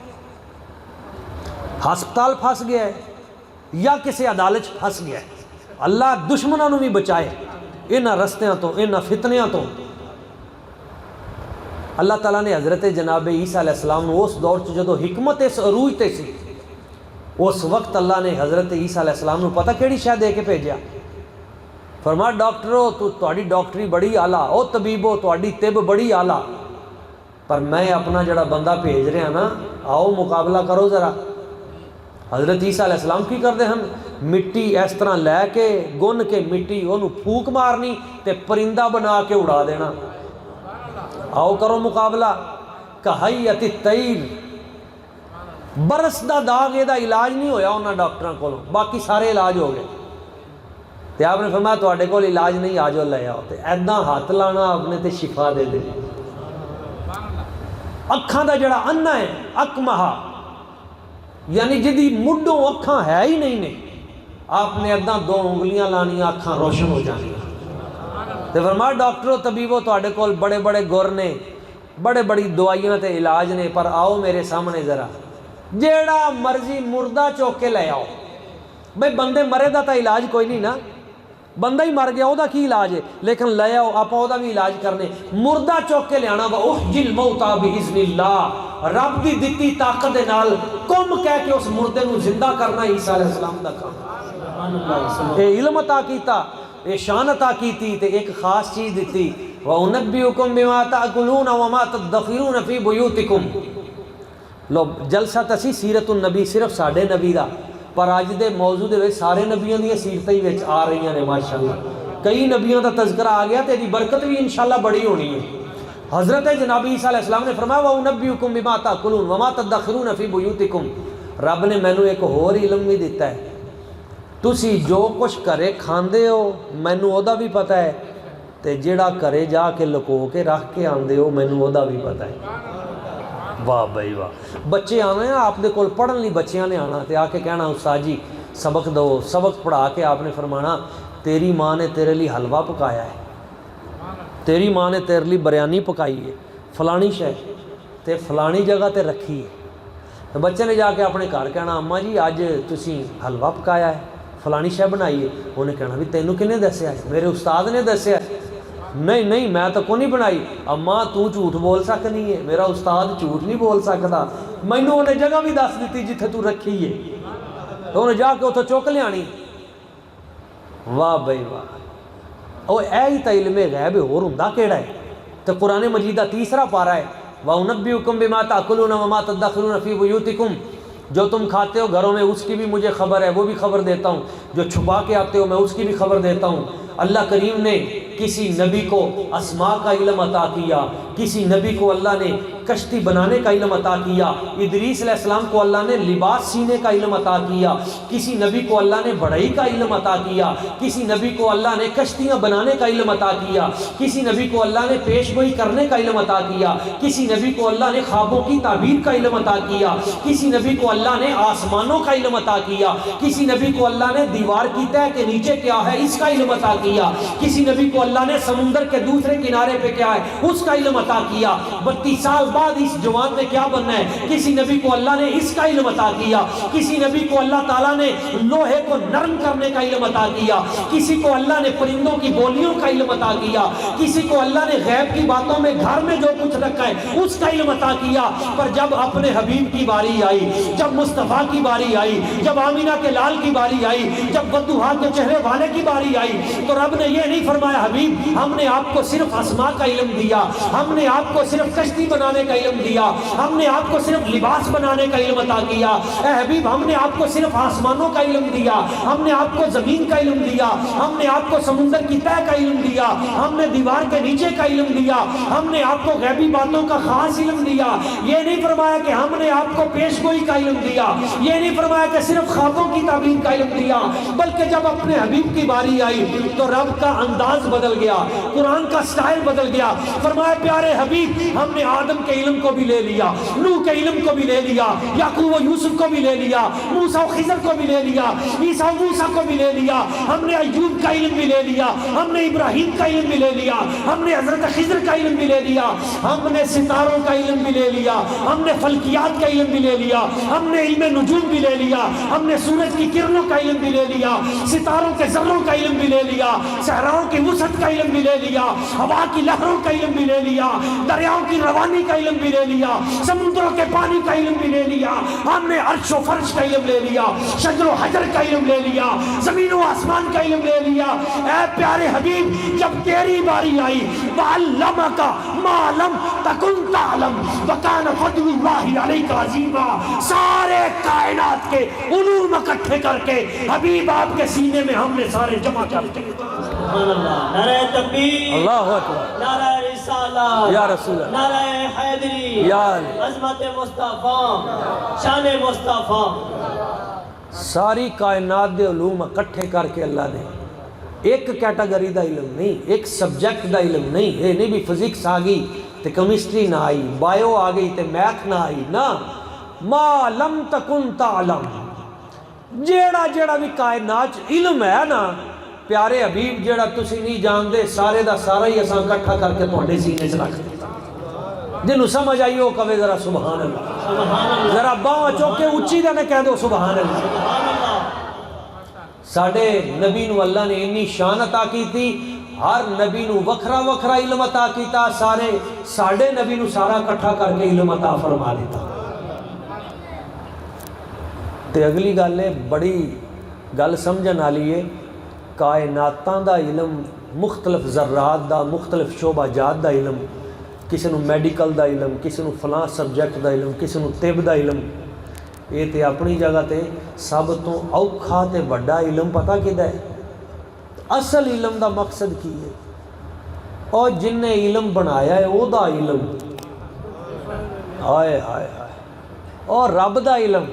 [SPEAKER 1] हस्पताल फस गया है, या किसी अदालत फस गया है, अल्लाह दुश्मनों भी बचाए इन्हां रस्तियां तो, इन्हां फितनियां तो। अल्लाह ताला ने हज़रत जनाब ईसा अलैहिस्सलाम उस दौर च जो हिकमत इस अरूज ते सी, उस वक्त अल्लाह ने हज़रत ईसा अलैहिस्सलाम पता केड़ी शय दे के भेजा। फरमाया डॉक्टरो तुहाडी डॉक्टरी बड़ी आला, ओ तबीबो तुहाडी तिब बड़ी आला, पर मैं अपना जड़ा बंदा भेज रहा ना आओ मुकाबला करो ज़रा। हज़रत ईसा अलैहिस्सलाम की करते हैं, मिट्टी इस तरह लैके गुन के मिट्टी उन्होंने फूक मारनी तो परिंदा बना के उड़ा देना, आओ करो मुकाबला। कहयति तैर, बरस का दाग यदा इलाज नहीं होया उन्होंने डॉक्टरों को, बाकी सारे इलाज हो गए। तो आपने फरमाया तुहाडे कोल इलाज नहीं, आ जाओ ले आओ। तो ऐदा हाथ लाना आपने तो शिफा दे दे। अखां दा जड़ा अन्ना है अकमहा, यानी जिदी मुड्ढों अखां है ही नहीं ने, आपने अद्धा 2 उंगलियां लानियां अखां रोशन हो जानियां। तो फरमाया डॉक्टरों तबीबों तुहाडे कोल बड़े बड़े गुर ने, बड़े बड़ी दवाइयां ते इलाज ने, पर आओ मेरे सामने ज़रा जेड़ा मर्जी मुर्दा चुक के ले आओ। भाई बंदे मरे दा तो इलाज कोई नहीं ना, बंदा ही मर गया वह की इलाज है, लेकिन ले आओ आप वह भी इलाज करने। मुर्दा चुक के लिया वा उहजिल मौता बिइज़्निल्लाह, रब की दिती ताकत दे नाल कुम कह के उस मुर्दे को जिंदा करना ईसा अलैहिस्सलाम दा काम। ये इल्म अता कीता, ये शान अता की, ते एक खास चीज़ दी व उनब्बिउकुम बिमा ताकुलून व मा तदखिरून फी बुयूतिकुम। लो जलसा तसी सीरतुन नबी सिर्फ साडे नबी दा, पर अज दे मौजू दे विच सारे नबियों दी सीरतां ही विच आ रही ने माशाअल्लाह। कई नबियों का तज़किरा आ गया तो इसकी बरकत भी इंशाअल्लाह बड़ी होनी है। हज़रत जनाबी ईसा अलैहिस्सलाम ने फरमाया व उनब्बिउकुम बिमा ताकुलून व मा तदखिरून फी बुयूतिकुम। रब ने मैनू एक होर इलम भी दिता है, तुसी जो कुछ घरे खांदे हो मैनू ओदा भी पता है, तो जिहड़ा घरे जाके लुको के रख के आंदे हो मैनू ओदा भी पता है। वाह बई वाह। बच्चे आने आपके कोल पढ़न लई, बच्चियां ने आना तो आके कहना उस्ताद जी सबक दो, सबक पढ़ा के आपने फरमाना तेरी माँ ने तेरे लिए हलवा पकाया है, तेरी माँ ने तेरे लिए बिरयानी पकाई है, फलानी शै ते फलानी जगह ते रखी है। तो बच्चे ने जाके अपने घर कहना अम्मा जी अज तुसी हलवा पकाया है, फलानी शै बनाई है। उन्हें कहना भी तेनू किने दस्या है? मेरे उस्ताद ने दस्या है। नहीं नहीं मैं तो को नहीं बनाई। अम्मा तू झूठ बोल सकनी है, मेरा उस्ताद झूठ नहीं बोल सकता। मैनू उन्हें जगह भी दस दी जिथे तू रखी है, तो उन्हें जाके उतो चुक लियानी। वाह बई वाह। और यही तो इल्मे गैब होर हुंदा केड़ा है। तो कुरान मजीद का तीसरा पारा है व उनब्बिउकुम बिमा ताकुलून व मा तदखिरून फी बुयूतिकुम। जो तुम खाते हो घरों में उसकी भी मुझे खबर है, वो भी खबर देता हूँ। जो छुपा के आते हो मैं उसकी भी खबर देता हूँ। अल्लाह करीम ने किसी नबी को अस्मा का इल्म अता किया, किसी नबी को अल्लाह ने कश्ती बनाने का इल्म अता किया, इदरीस अलैहिस्सलाम को अल्लाह ने लिबास सीने का इल्म अता किया, किसी नबी को अल्लाह ने बढ़ई का इल्म अता किया, किसी नबी को अल्लाह ने कश्तियाँ बनाने का इल्म अता किया, किसी नबी को अल्लाह ने पेशगोई करने का इल्म अता किया, किसी नबी को अल्लाह ने ख्वाबों की ताबीर का इल्म अता किया, किसी नबी को अल्लाह ने आसमानों का इल्म अता किया, किसी नबी को अल्लाह ने दीवार की तह के नीचे क्या है इसका इल्म अता किया, किसी नबी को अल्लाह ने समुंदर के दूसरे किनारे पे क्या है उसका इल्म अता किया। 32 साल बाद इस जवान ने क्या बनना है, किसी नबी को अल्लाह ने इसका इल्म अता किया, किसी नबी को अल्लाह ताला ने लोहे को नरम करने का इल्म अता किया, किसी को अल्लाह ने परिंदों की बोलियों का इल्म अता किया, किसी को अल्लाह ने गैब की बातों में घर में जो कुछ रखा है उसका इल्म अता किया। पर जब अपने हबीब की बारी आई, जब मुस्तफ़ा की बारी आई, जब आमीना के लाल की बारी आई, जब बद्दुहा के चेहरे वाले की बारी आई, तो रब ने यह नहीं फरमाया हबीब हमने आपको सिर्फ अस्मा का इल्म दिया, हमने आपको सिर्फ कश्ती बनाने का इल्म दिया, हमने आपको सिर्फ लिबास बनाने का इल्म अता किया। ए हबीब हमने आपको सिर्फ आसमानों का इल्म दिया, हमने आपको जमीन का इल्म दिया, हमने आपको समुंदर की तह का इल्म दिया, हमने दीवार के नीचे का इल्म दिया, हमने आपको गैबी बातों का खास इल्म दिया। ये नहीं फरमाया कि हमने आपको पेशगोई का इल्म दिया, ये नहीं फरमाया कि सिर्फ ख्वाबों की ताबीर का इल्म दिया, बल्कि जब अपने हबीब की बारी आई तो रब का अंदाज बदल गया, कुरान का स्टाइल बदल गया। फरमाया प्यारे हबीब हमने आदम के इल्म को भी ले लिया, नूह के इल्म को भी ले लिया, याकूब व यूसुफ को भी ले लिया, मूसा व खिज़र को भी ले लिया, ईसा व मूसा को भी ले लिया, हमने अय्यूब का इल्म भी ले लिया, हमने इब्राहिम का इल्म भी ले लिया, हमने हजरत खिज़र का इल्म भी ले लिया, हमने सितारों का इल्म भी ले लिया, हमने फल्कियात का इल्म भी ले लिया, हमने इल्म नुजूम भी ले लिया, हमने सूरज की किरणों का इल्म भी ले लिया, सितारों के ज़र्रों का इल्म भी ले लिया, सहराओं की वसअत का इल्म भी ले लिया, हवा की लहरों का इल्म भी ले लिया, दरियाओं की रवानी का इल्म भी ले लिया, समुद्रों के पानी का इल्म भी ले लिया, हमने अर्श व फर्श का इल्म ले लिया, शजर व हजर का इल्म ले लिया, जमीन व आसमान का इल्म ले लिया। ऐ प्यारे हबीब जब तेरी बारी आई वअल्लमका मा लम तकुन तअलम व कान फज़लुल्लाहि अलैका अज़ीमा, सारे कायनात के उलूम इकट्ठे करके हबीब आपके सीने में हमने सारे जमा करके
[SPEAKER 2] नारे तकबीर,
[SPEAKER 1] अल्लाहु अकबर,
[SPEAKER 2] नारे रिसालत
[SPEAKER 1] या रसूल,
[SPEAKER 2] नारे हैदरी,
[SPEAKER 1] या
[SPEAKER 2] अज़मत मुस्तफ़ा, शान मुस्तफ़ा।
[SPEAKER 1] सारी कायनात दे उलूम इकट्ठे करके अल्लाह ने एक कैटागरी का इल्म नहीं, एक सब्जैक्ट का इल्म नहीं, ये नहीं भी फिजिक्स आ गई तो केमिस्ट्री ना आई, बायो आ गई तो मैथ ना आई ना, मा लम तकुन तालम, जेड़ा जेड़ा भी कायनात इल्म है ना प्यारे हबीब जेड़ा तुसी नहीं जानते सारे दा सारा ही असां इकट्ठा करके तुहाडे सीने च रख दिता। जिन्हों समझ आई वो कवे जरा सुभान अल्लाह, जरा बांह चौक के उच्ची देने कह दो सुभान अल्लाह। साडे नबी नूं अल्लाह ने इन्नी शान अता की थी, हर नबी नूं वखरा वखरा इल्म अता कीता, सारे साडे नबी नूं सारा इकट्ठा करके इल्म अता फरमा दिता। ते अगली गल है बड़ी गल समझण वाली है, कायनातां दा इल्म मुख्तलिफ ज़र्रात दा मुख्तलिफ शोबाजात दा इलम, किसी नूं मैडिकल दा इलम, किसी नूं फलां सबजैक्ट दा इलम, किसी नूं तिब दा इलम। ये तो अपनी जगह ते सब तो औखा ते वड्डा इलम पता किहदा है? असल इलम दा मकसद की है? और जिन्हें इलम बनाया है ओदा इलम, हाय हाय हाय, और रब दा इलम।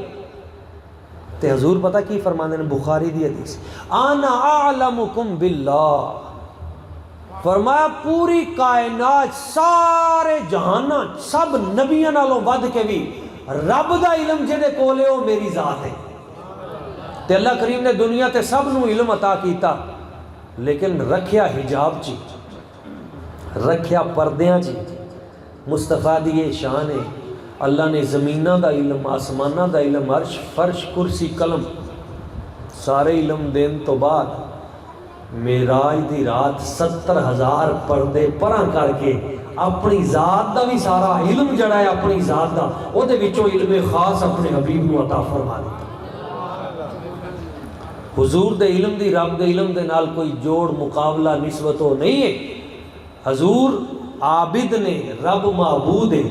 [SPEAKER 1] ते हजूर पता की फरमाते हैं बुखारी दी हदीस, आना आलमुकुम बिल्लाह, फरमाया पूरी कायनात सारे जहाना सब नबियां नालों वध के भी रब दा इलम जिहदे कोल है वो मेरी जात है। ते अल्लाह करीम ने दुनिया ते सब नूं इलम अता कीता, लेकिन रखिया हिजाब ची, रखिया पर्दियां ची। मुस्तफा दी ये शान है। अल्लाह ने ज़मीनां दा इलम, आसमानां दा इलम, अर्श फर्श कुर्सी कलम सारे इलम देन तो बाद मेराज दी रात 70,000 पर्दे परां करके अपनी ज़ात दा भी सारा इलम जड़ा है अपनी ज़ात दा ओहदे विचों इल्मे खास अपने हबीब नूं अता फरमा दिता। हुजूर दे इलम दी रब दे इलम दे नाल कोई जोड़ मुकाबला निस्बत हो नहीं है। हजूर आबिद ने, रब महबूद है,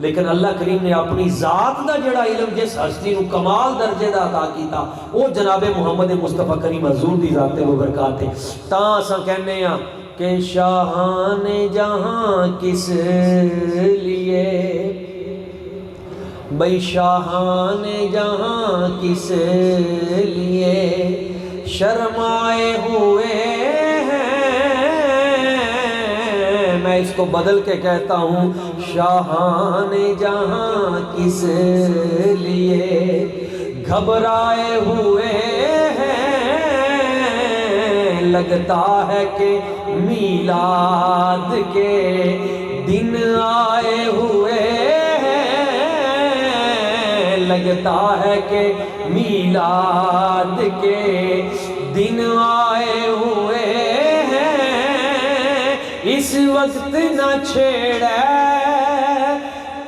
[SPEAKER 1] लेकिन अल्लाह करीम ने अपनी ज़ात का जड़ा इलम जिस हस्ती नूं कमाल दर्जे का अता किया वो जनाबे मुहम्मद मुस्तफा करीम हजूर की ज़ात वो बरकत है। तां असां कहने आ कि शाहान जहां किस लिए, बई शाहान जहां किस लिए शर्माए हुए हैं। मैं इसको बदल के कहता हूँ, शाहान जहां किस लिए घबराए हुए हैं। लगता है कि मीलाद के दिन आए हुए हैं। लगता है कि मीलाद के दिन आए हुए हैं। इस वक्त न छेड़े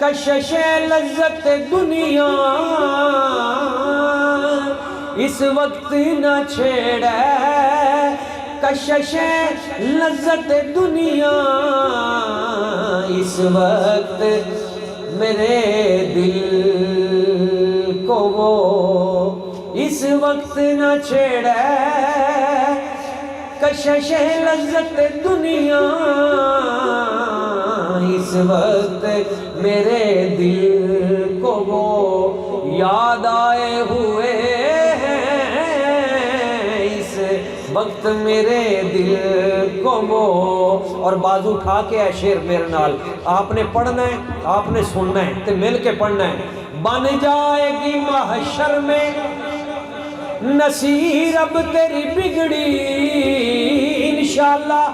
[SPEAKER 1] कशिश लज्जत दुनिया, इस वक्त न छेड़े कशिश लज्जत दुनिया। इस वक्त मेरे दिल को वो इस वक्त न छेड़े कशिश लज्जत दुनिया। इस वक्त मेरे दिल को वो याद आए हुए हैं। इस वक्त मेरे दिल को वो, और बाजू उठा के है शेर मेरे नाल, आपने पढ़ना है, आपने सुनना है, तो मिल के पढ़ना है। बन जाएगी महशर में नसीर अब तेरी बिगड़ी, इंशाल्लाह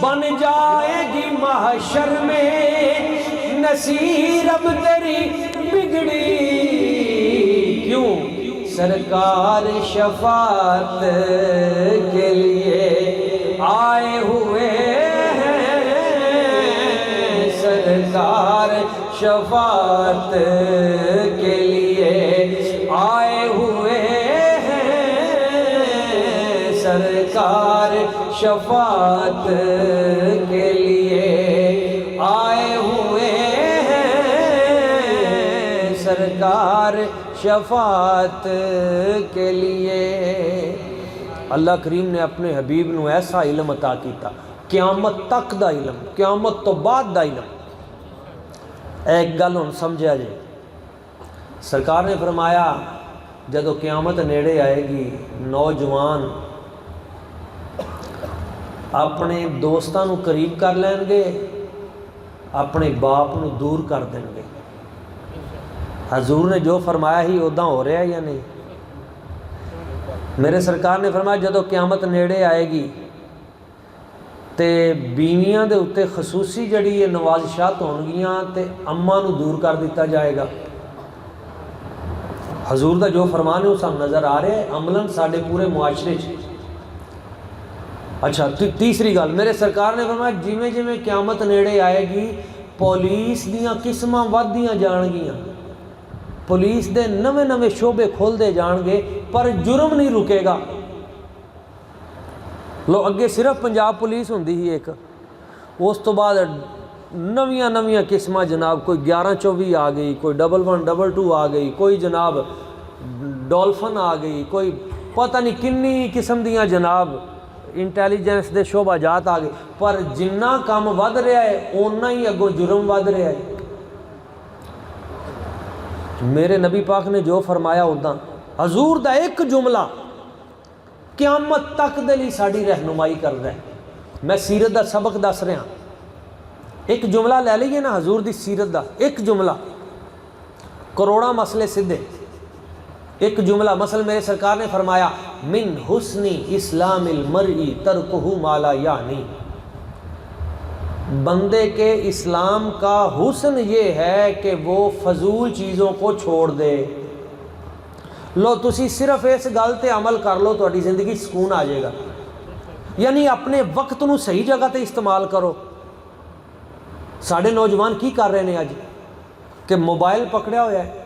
[SPEAKER 1] बन जाएगी महशर में नसीर अब तेरी बिगड़ी। क्यों? सरकार शफात के लिए आए हुए हैं। सरकार शफात के लिए आए हुए हैं। सरकार शफात के लिए आए हुए हैं। सरकार शफात के लिए अल्लाह करीम ने अपने हबीब नूं ऐसा इल्म अता किया, क़यामत तक दा इल्म, क़यामत तो बाद दा इल्म। एक गल हुण समझिया जे, सरकार ने फरमाया जदों क़यामत नेड़े आएगी नौजवान अपने दोस्तां नूं करीब कर लैणगे, अपने बाप नूं दूर कर देंगे। हजूर ने जो फरमाया ही उदा हो रहा है या नहीं? मेरे सरकार ने फरमाया जदों क़यामत नेड़े आएगी तो बीवियां दे उत्ते खसूसी जड़ी है नवाजिशात होणगियां ते अम्मा नूं दूर कर दिता जाएगा। हजूर का जो फरमान है वो सानूं नज़र आ रहा है अमलन साडे पूरे मुआशरे च। अच्छा, तीसरी गल मेरे सरकार ने फरमाया जिमें जिमें क़यामत नेड़े आएगी पुलिस दीयां किस्मां वधदियां जाणगियां, पुलिस दे नवे नवे शोबे खोलते जाएंगे, पर जुर्म नहीं रुकेगा। लो अगे सिर्फ पंजाब पुलिस होंदी ही एक, उस तो बाद नवीं नवीं किस्मां जनाब, कोई 11-24 आ गई, कोई 11-12 आ गई, कोई जनाब डॉल्फन आ गई, कोई पता नहीं किन्नी किस्म दियां जनाब इंटैलीजेंस दे शोबाजात आ गए। पर जिन्ना काम वध रहा है उन्ना ही अगों जुर्म वध रहा है। मेरे नबी पाक ने जो फरमाया उदा हजूर दा एक जुमला क़यामत तक दे लई साडी रहनुमाई करदा है। मैं सीरत दा सबक दस रहा, एक जुमला लै लीए ना हजूर दी सीरत दा, एक जुमला करोड़ा मसले सीधे। एक जुमला मसल मेरे सरकार ने फरमाया मिन हुस्नी इस्लामिल मरई तरकुहु माला यानी, बंदे के इस्लाम का हुस्न ये है कि वो फजूल चीज़ों को छोड़ दे। लो तुसी सिर्फ इस गल ते अमल कर लो, तुहाडी जिंदगी सुकून आ जाएगा। यानी अपने वक्त नूं सही जगह ते इस्तेमाल करो। साढ़े नौजवान की कर रहे हैं अज कि मोबाइल पकड़िया होया है।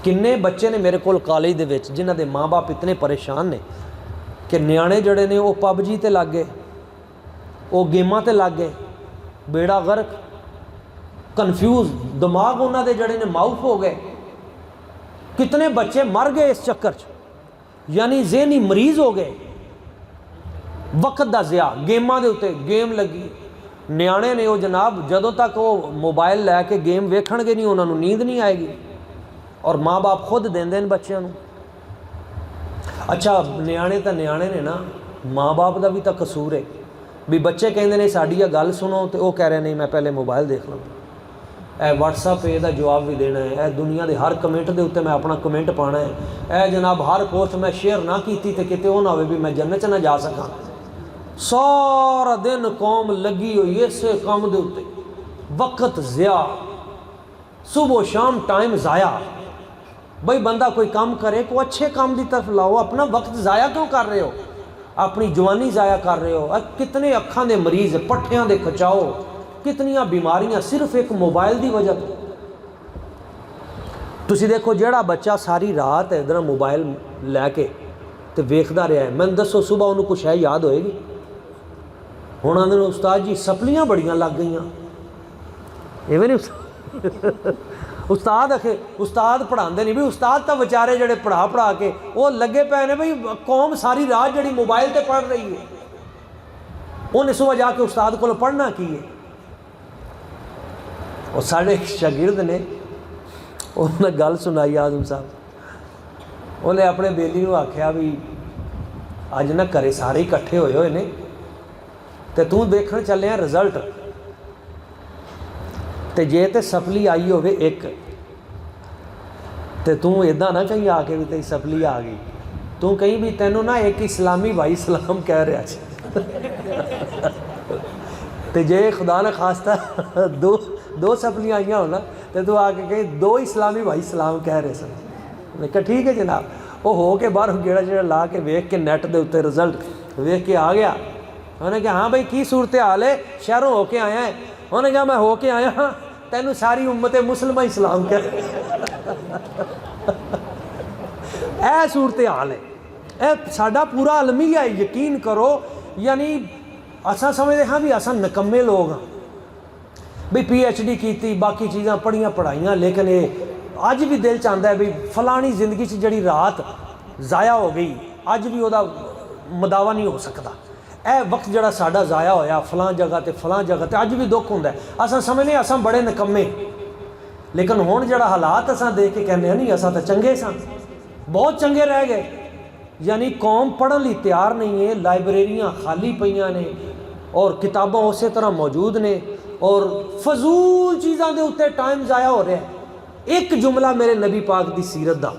[SPEAKER 1] किन्ने बच्चे ने मेरे कोल कॉलेज दे विच जिन्हां दे माँ बाप इतने परेशान ने कि न्याणे जड़े ने वो पबजी ते लग गए, वो गेमां ते लग गए, बेड़ा गर्क, कन्फ्यूज, दिमाग उन्हां दे जड़े ने माउफ हो गए। कितने बच्चे मर गए इस चक्कर च, यानी ज़हनी मरीज हो गए। वक्त दा ज़िया गेमां दे उत्ते गेम लगी, न्याणे ने वो जनाब जदों तक वो मोबाइल लैके गेम वेखणगे नहीं उन्होंने नींद नहीं आएगी, और माँ बाप खुद देंदे ने बच्चों नूं। अच्छा न्याणे तो न्याणे ने ना, माँ बाप का भी तो कसूर है भी बच्चे कहते हैं साड़ी यह गल सुनो तो वह कह रहे नहीं मैं पहले मोबाइल देख लूँ, ए व्हाट्सअप यदा जवाब भी देना है, ए दुनिया के हर कमेंट के उत्ते मैं अपना कमेंट पाना है, ए जनाब हर पोस्ट मैं शेयर ना की तो किते वो ना हो भी मैं जन्नत ना जा सका। सारा दिन कौम लगी हुई इस काम के उत्ते, वक्त ज़िया, सुबह शाम टाइम ज़ाया। भाई बंदा कोई काम करे, कोई अच्छे काम की तरफ लाओ, अपना वक्त ज़ाया क्यों कर रहे हो, अपनी जवानी ज़ाया कर रहे हो। कितने अखां दे मरीज़, पट्ठियां दे खचाओ, कितनियां बीमारियां सिर्फ एक मोबाइल की वजह तो। तुसी देखो जेड़ा बच्चा सारी रात इधर मोबाइल लैके तो वेखदा रहा है, मैंने दसो सुबह उन्होंने कुछ है याद होएगी। हुण आंदे ने उस्ताद जी सपलियां बड़ियां लग गईयां, इवें नहीं उस्ताद आखे, उस्ताद पढ़ाते नहीं भी, उस्ताद तो बेचारे जड़े पढ़ा के वो लगे पे ने भाई कौम सारी रात जड़ी मोबाइल ते पढ़ रही है, उन्हें सुबह जाके उस्ताद को पढ़ना की है। और साढ़े शागिर्द ने उन्हें गल सुनाई आदम साहब, उन्हें अपने बेली को आख्या भी अज ना घरे सारे इकट्ठे होए हुए ने ते तू देखण चलिया रिजल्ट, तो जे तो सफली आई होवे एक तो तू इदा ना कहीं आके भी तेरी सफली आ गई, तू कहीं भी तेनों ना एक इस्लामी भाई सलाम कह रहा है। तो जे खुदा ने खास्ता दो सफलियाँ आई हो ना तो तू आके कहीं दो इस्लामी भाई सलाम कह रहे सन। मैं कहा ठीक है जनाब, वो हो के बाहर गेड़ा ला के वेख के नैट के उत्ते रिजल्ट वेख के आ गया। उन्हें कहा हाँ भाई की सूरत हाल है, शहरों होके आया है। उन्हें कहा मैं होके आया हाँ, तेनू सारी उम्मत मुसलमान इस्लाम कर ऐ सूरत हाल है, ए साडा पूरा अलमिया है, यकीन करो। यानी असा समझते हाँ भी असा नकम्मे लोग हाँ भी PhD की बाकी चीज़ां पढ़ियाँ पढ़ाइयाँ, लेकिन ये अज भी दिल चाहता है भी फलानी जिंदगी च जड़ी रात ज़ाया हो गई अज भी वह मदावा नहीं हो सकता। ए वक्त जड़ा साडा ज़ाया होया फलां जगह ते फलां जगह ते अज भी दुख होंदा है। असां समझने असां बड़े नकम्मे, लेकिन हुण जड़ा हालात असां देख के कहने नहीं असां तो चंगे सां, बहुत चंगे रह गए। यानी कौम पढ़न लई तैयार नहीं है, लाइब्रेरियां खाली पईयां ने और किताबां उस तरह मौजूद ने और फजूल चीज़ों के उत्ते टाइम ज़ाया हो रहा है। एक जुमला मेरे नबी पाक दी सीरत दा,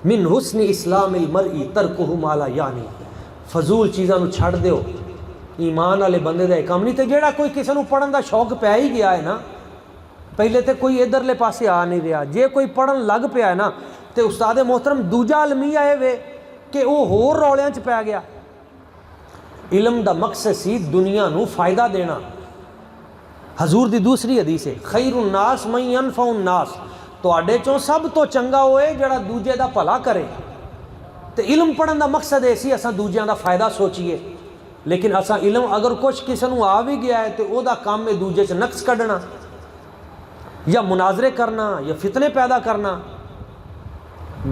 [SPEAKER 1] मिन हुस्न इस्लामिल मरई तरकुहु माला यानी, फजूल चीज़ों को छड़ दो, ईमान वाले बंदे का काम नहीं। तो जेड़ा कोई किसी को पढ़न का शौक पै ही गया है ना, पहले तो कोई इधरले पासे आ नहीं रहा, जे कोई पढ़न लग पिया है ना तो उस्ताद मोहतरम दूजा अलमिया है वे कि वो होर रौलियां च पै गया। इलम का मकसद सी दुनिया को फायदा देना। हजूर दी दूसरी हदीस है खैरुन नास मई अनफउन नास, तुहाडे चों सब तो चंगा होए जड़ा दूजे दा भला करे। तो इलम पढ़न का मकसद ये सी असां दूजियां दा फ़ायदा सोचीए, लेकिन असां इलम अगर कुछ किसी नूं आ भी गया है तो वह काम है दूजे च नक्स कढ़ना या मुनाजरे करना या फितने पैदा करना।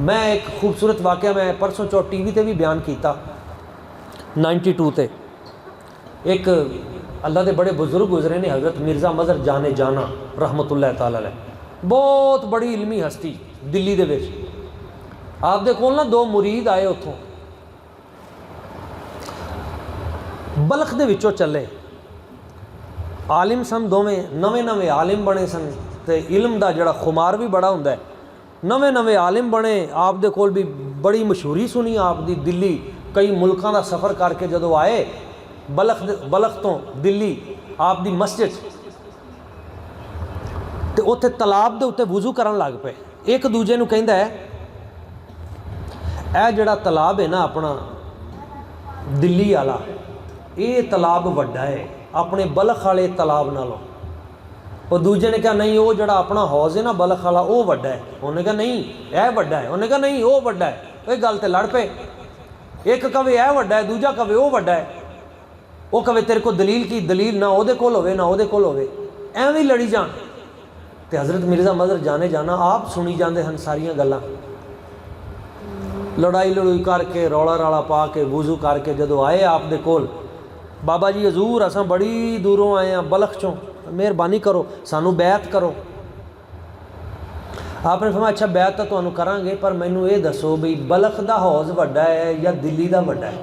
[SPEAKER 1] मैं एक खूबसूरत वाक़या मैं परसों चौ TV ते भी बयान किया 92 ते। एक अल्लाह के बड़े बुजुर्ग गुजरे ने, हज़रत मिर्ज़ा मज़हर जाने जाना रहमतुल्लाह ताला अलैह, बहुत बड़ी इलमी हस्ती दिल्ली दे विच। आपदे कोल ना दो मुरीद आए उतों बलख दे विचों चले, आलिम सन दोवें, नवे नवे आलिम बने सन तो इलम का जड़ा खुमार भी बड़ा हुंदा है। नवे नवे आलिम बने, आप दे कोल भी बड़ी मशहूरी सुनी आपदी, दिल्ली कई मुल्कों का सफ़र करके जदों आए बलख तो दिल्ली आप दी मस्जिद तो उत्थे तलाब दे उत्ते वुजू करन लग पे। एक दूजे नूं कहंदा है ए जड़ा तलाब है ना अपना दिल्ली वाला, ये तलाब वड्डा है अपने बलख वाले तलाब नालों। और दूजे ने कहा नहीं वो जड़ा अपना हौज है ना बलख वाला वो वड्डा है। उन्हें कहा नहीं यह वड्डा है, उन्हें कहा नहीं वो वड्डा है। ये गल ते लड़ पे, एक कवे यह वड्डा है, दूजा कवे वो वड्डा है। वो कवे तेरे को दलील की, दलील ना ਉਹਦੇ ਕੋਲ ਹੋਵੇ ना ਉਹਦੇ ਕੋਲ ਹੋਵੇ, ਐਵੇਂ लड़ी जान। तो हज़रत मिर्ज़ा मज़हर जाने जाना आप सुनी जाते हैं सारिया गल्लां, लड़ाई लड़ूई करके रौला राला पा के वुजू करके जदों आए आप दे कोल, बाबा जी हजूर असां बड़ी दूरों आए हैं बलख चों, मेहरबानी करो सानू बैत करो। आपने फरमाया अच्छा बैत तो तुहानू करांगे, पर मैनू ये दसो भी बलख दा हौज वड्डा है या दिल्ली दा वड्डा है?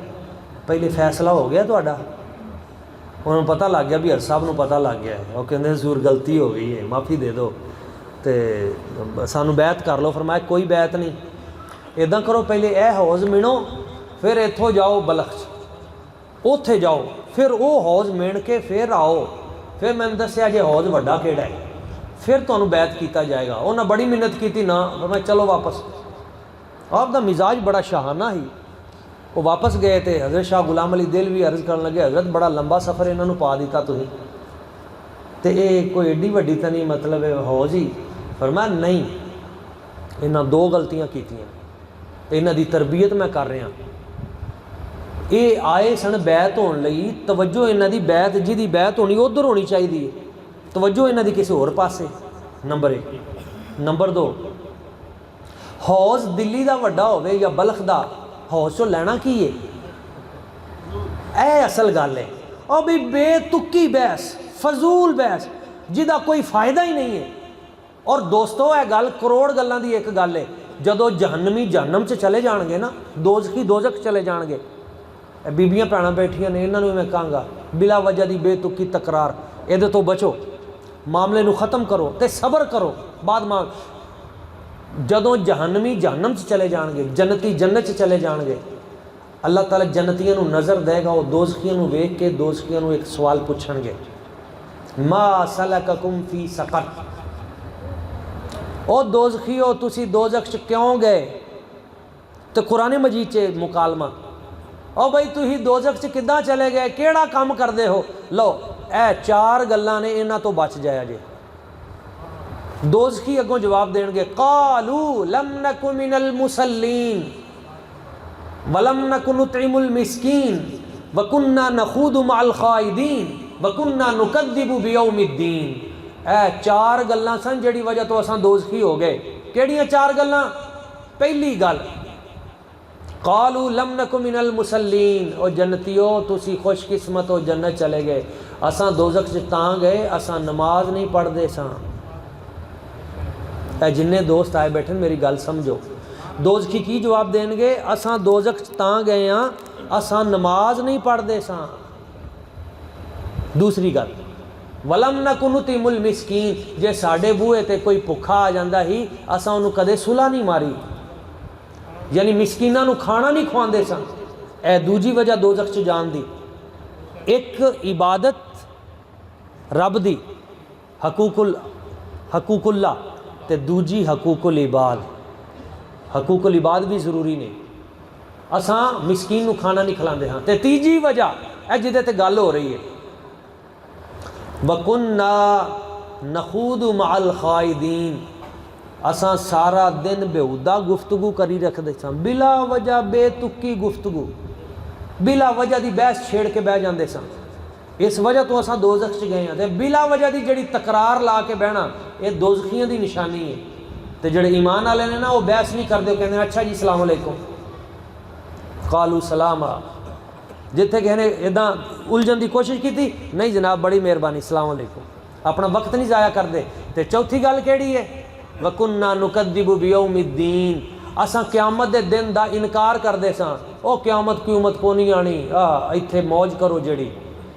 [SPEAKER 1] पहले फैसला हो गया तुहाडा? उन्होंने पता लग गया भी हर साहब नूं पता लग गया है। वो कहंदे हजूर गलती हो गई है, माफ़ी दे दो तो सानू बैत कर लो। फरमाया कोई बैत नहीं, इदां करो पहले यह हौज मिनो, फिर इत्थों जाओ बलख उत्थे जाओ, फिर वो हौज मिण के फिर आओ, फिर मैंने दसिया जे हौज वड्डा केड़ा है, फिर तुहानू बैत किया जाएगा। उन्हें बड़ी मिन्नत की ना, मैं चलो वापस। आपका मिजाज बड़ा शाहाना ही। वो वापस गए थे, हज़रत शाह गुलाम अली दिलवी अर्ज़ कर लगे हज़रत बड़ा लंबा सफ़र इन्होंने पा दिता तुसीं, तो ये कोई एड्डी वड्डी तो नहीं मतलब हौज ही? फरमाया नहीं, इन्हां दो गलतियां कीतियां, इन्हां दी तरबियत मैं कर रहा। ये आए सन बैत होने लई, तवज्जो इन्हां दी बैत जिहदी बैत होनी उधर होनी चाहिए, तवज्जो इन्हां दी किसी होर पासे। नंबर एक। नंबर दो, हौज दिल्ली दा वड्डा होवे या बलख दा, हौज चो लैना की है? यह असल गल है। और भी बेतुकी बहस, फजूल बहस जिदा कोई फायदा ही नहीं है। और दोस्तों यह गल करोड़ गल्लां दी एक गल है, जदों जहन्नमी जहन्नम च चले जाणगे ना, दोज़खी दोज़ख चले जाणगे। बीबियां भैणां बैठियां ने, इन्हां नूं मैं कहांगा बिला वजह दी बेतुकी तकरार, इहदे तो बचो, मामले नूं ख़त्म करो तो सबर करो। बाद मां जदों जहन्नमी जहन्नम च चले जाणगे, जन्नती जन्नत च चले जाणगे, अल्लाह ताला जन्नतियां नूं नज़र देगा, वो दोज़खियां नूं वेख के दोज़खियां नूं एक सवाल पुछणगे, मा सलककुम फी सक़र, ओ दोज़खियो तुसी दोज़ख च क्यों गए? तो कुरान मजीद च मुकालमा, ओ भाई तुसी दोज़ख च किद्दां चले गए, केड़ा काम करदे हो? लो ए चार गल्लां ने, इन्हां तो बच जाया जे। दोज़खी अगों जवाब देंगे, कालू लम नकु मिनल मुसल्लीन वलम नकु नुतइमुल मिस्कीन वकुन्ना नखूदु मअल खाइदीन वकुन्ना नुकद्दिबु बियौमिद्दीन। ए चार गल्लां सन जिहड़ी वजह तो असां दोज़खी हो गए। किहड़ियां चार गल्लां? पहली गल, कालू लम नकु मिनल मुसल्लीन, ओ जन्नतियो तुसी खुशकिस्मत हो, जन्नत चले गए। असां दोज़ख च तां गए, असां नमाज नहीं पढ़दे सां। जिन्ने दोस्त आए बैठे मेरी गल समझो, दोज़खी की जवाब देंगे? असां दोज़ख तां गए हाँ, असां नमाज नहीं पढ़दे सां। दूसरी गल, वलम नकु नुतइमुल मिस्कीन, जे साडे बूहे ते कोई भुखा आ जांदा ही, असां उन्होंने कदे सुला नहीं मारी, यानी मिस्कीनां नूं खाना नहीं खवांदे सन। ए दूजी वजह दोज़ख च जान दी। एक इबादत रब दी हकूकुल्ला ते दूजी हकूकुल इबाद। हकूकुल इबाद भी जरूरी ने, असां मिस्कीन नूं खाना नहीं खिलाते हाँ। ते तीजी वजह है जिदे ते गल हो रही है, वकुन्ना नखूदु मअल खाइदीन, असां सारा दिन बेहुदा गुफ्तगू करी रखते स, बिला वजह बेतुकी गुफ्तगू, बिला वजह की बहस छेड़ के बह जाते सन। इस वजह तो असां दोज़ख च गए हैं। तो बिला वजह की जी तकरार ला के बहना ये दोज़खियां की निशानी है। तो जोड़े ईमान वाले ने ना वो बहस नहीं करते, कहते अच्छा जी सलाम अलैकुम, कालू सलाम। जिथे किसी ने इदा उलझन की कोशिश की थी, नहीं जनाब बड़ी मेहरबानी सलाम अलैकुम, अपना वक्त नहीं ज़ाया करते। तो चौथी गल केड़ी है, वकुन्ना नुकद्दिबु बियौमिद्दीन, असां क़यामत के दिन का इनकार करते सां। ओ क़यामत क्यूमत को नहीं आनी, इत्थे मौज करो जड़ी।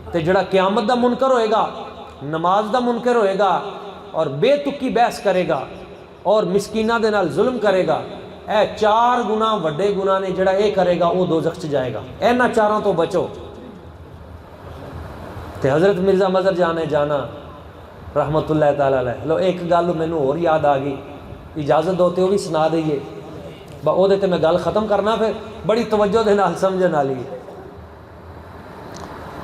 [SPEAKER 1] तो जड़ा क़यामत का मुनकर होएगा, नमाज का मुनकर होएगा और बेतुकी बहस करेगा और मिसकीना दे नाल जुल्म करेगा, ए 4 गुना वड्डे गुना ने। जड़ा ये करेगा वो दोज़ख च जाएगा। इन्हां चारों तो बचो। तो हज़रत मिर्ज़ा मज़हर जाने जाना रहमतुल्लाह ताला अलैह। लो एक गल मैनू होर याद आ गई, इजाज़त दो तो भी सुना दईए, वो तो मैं गल ख़त्म करना, फिर बड़ी तवज्जो दे नाल समझण वाली है।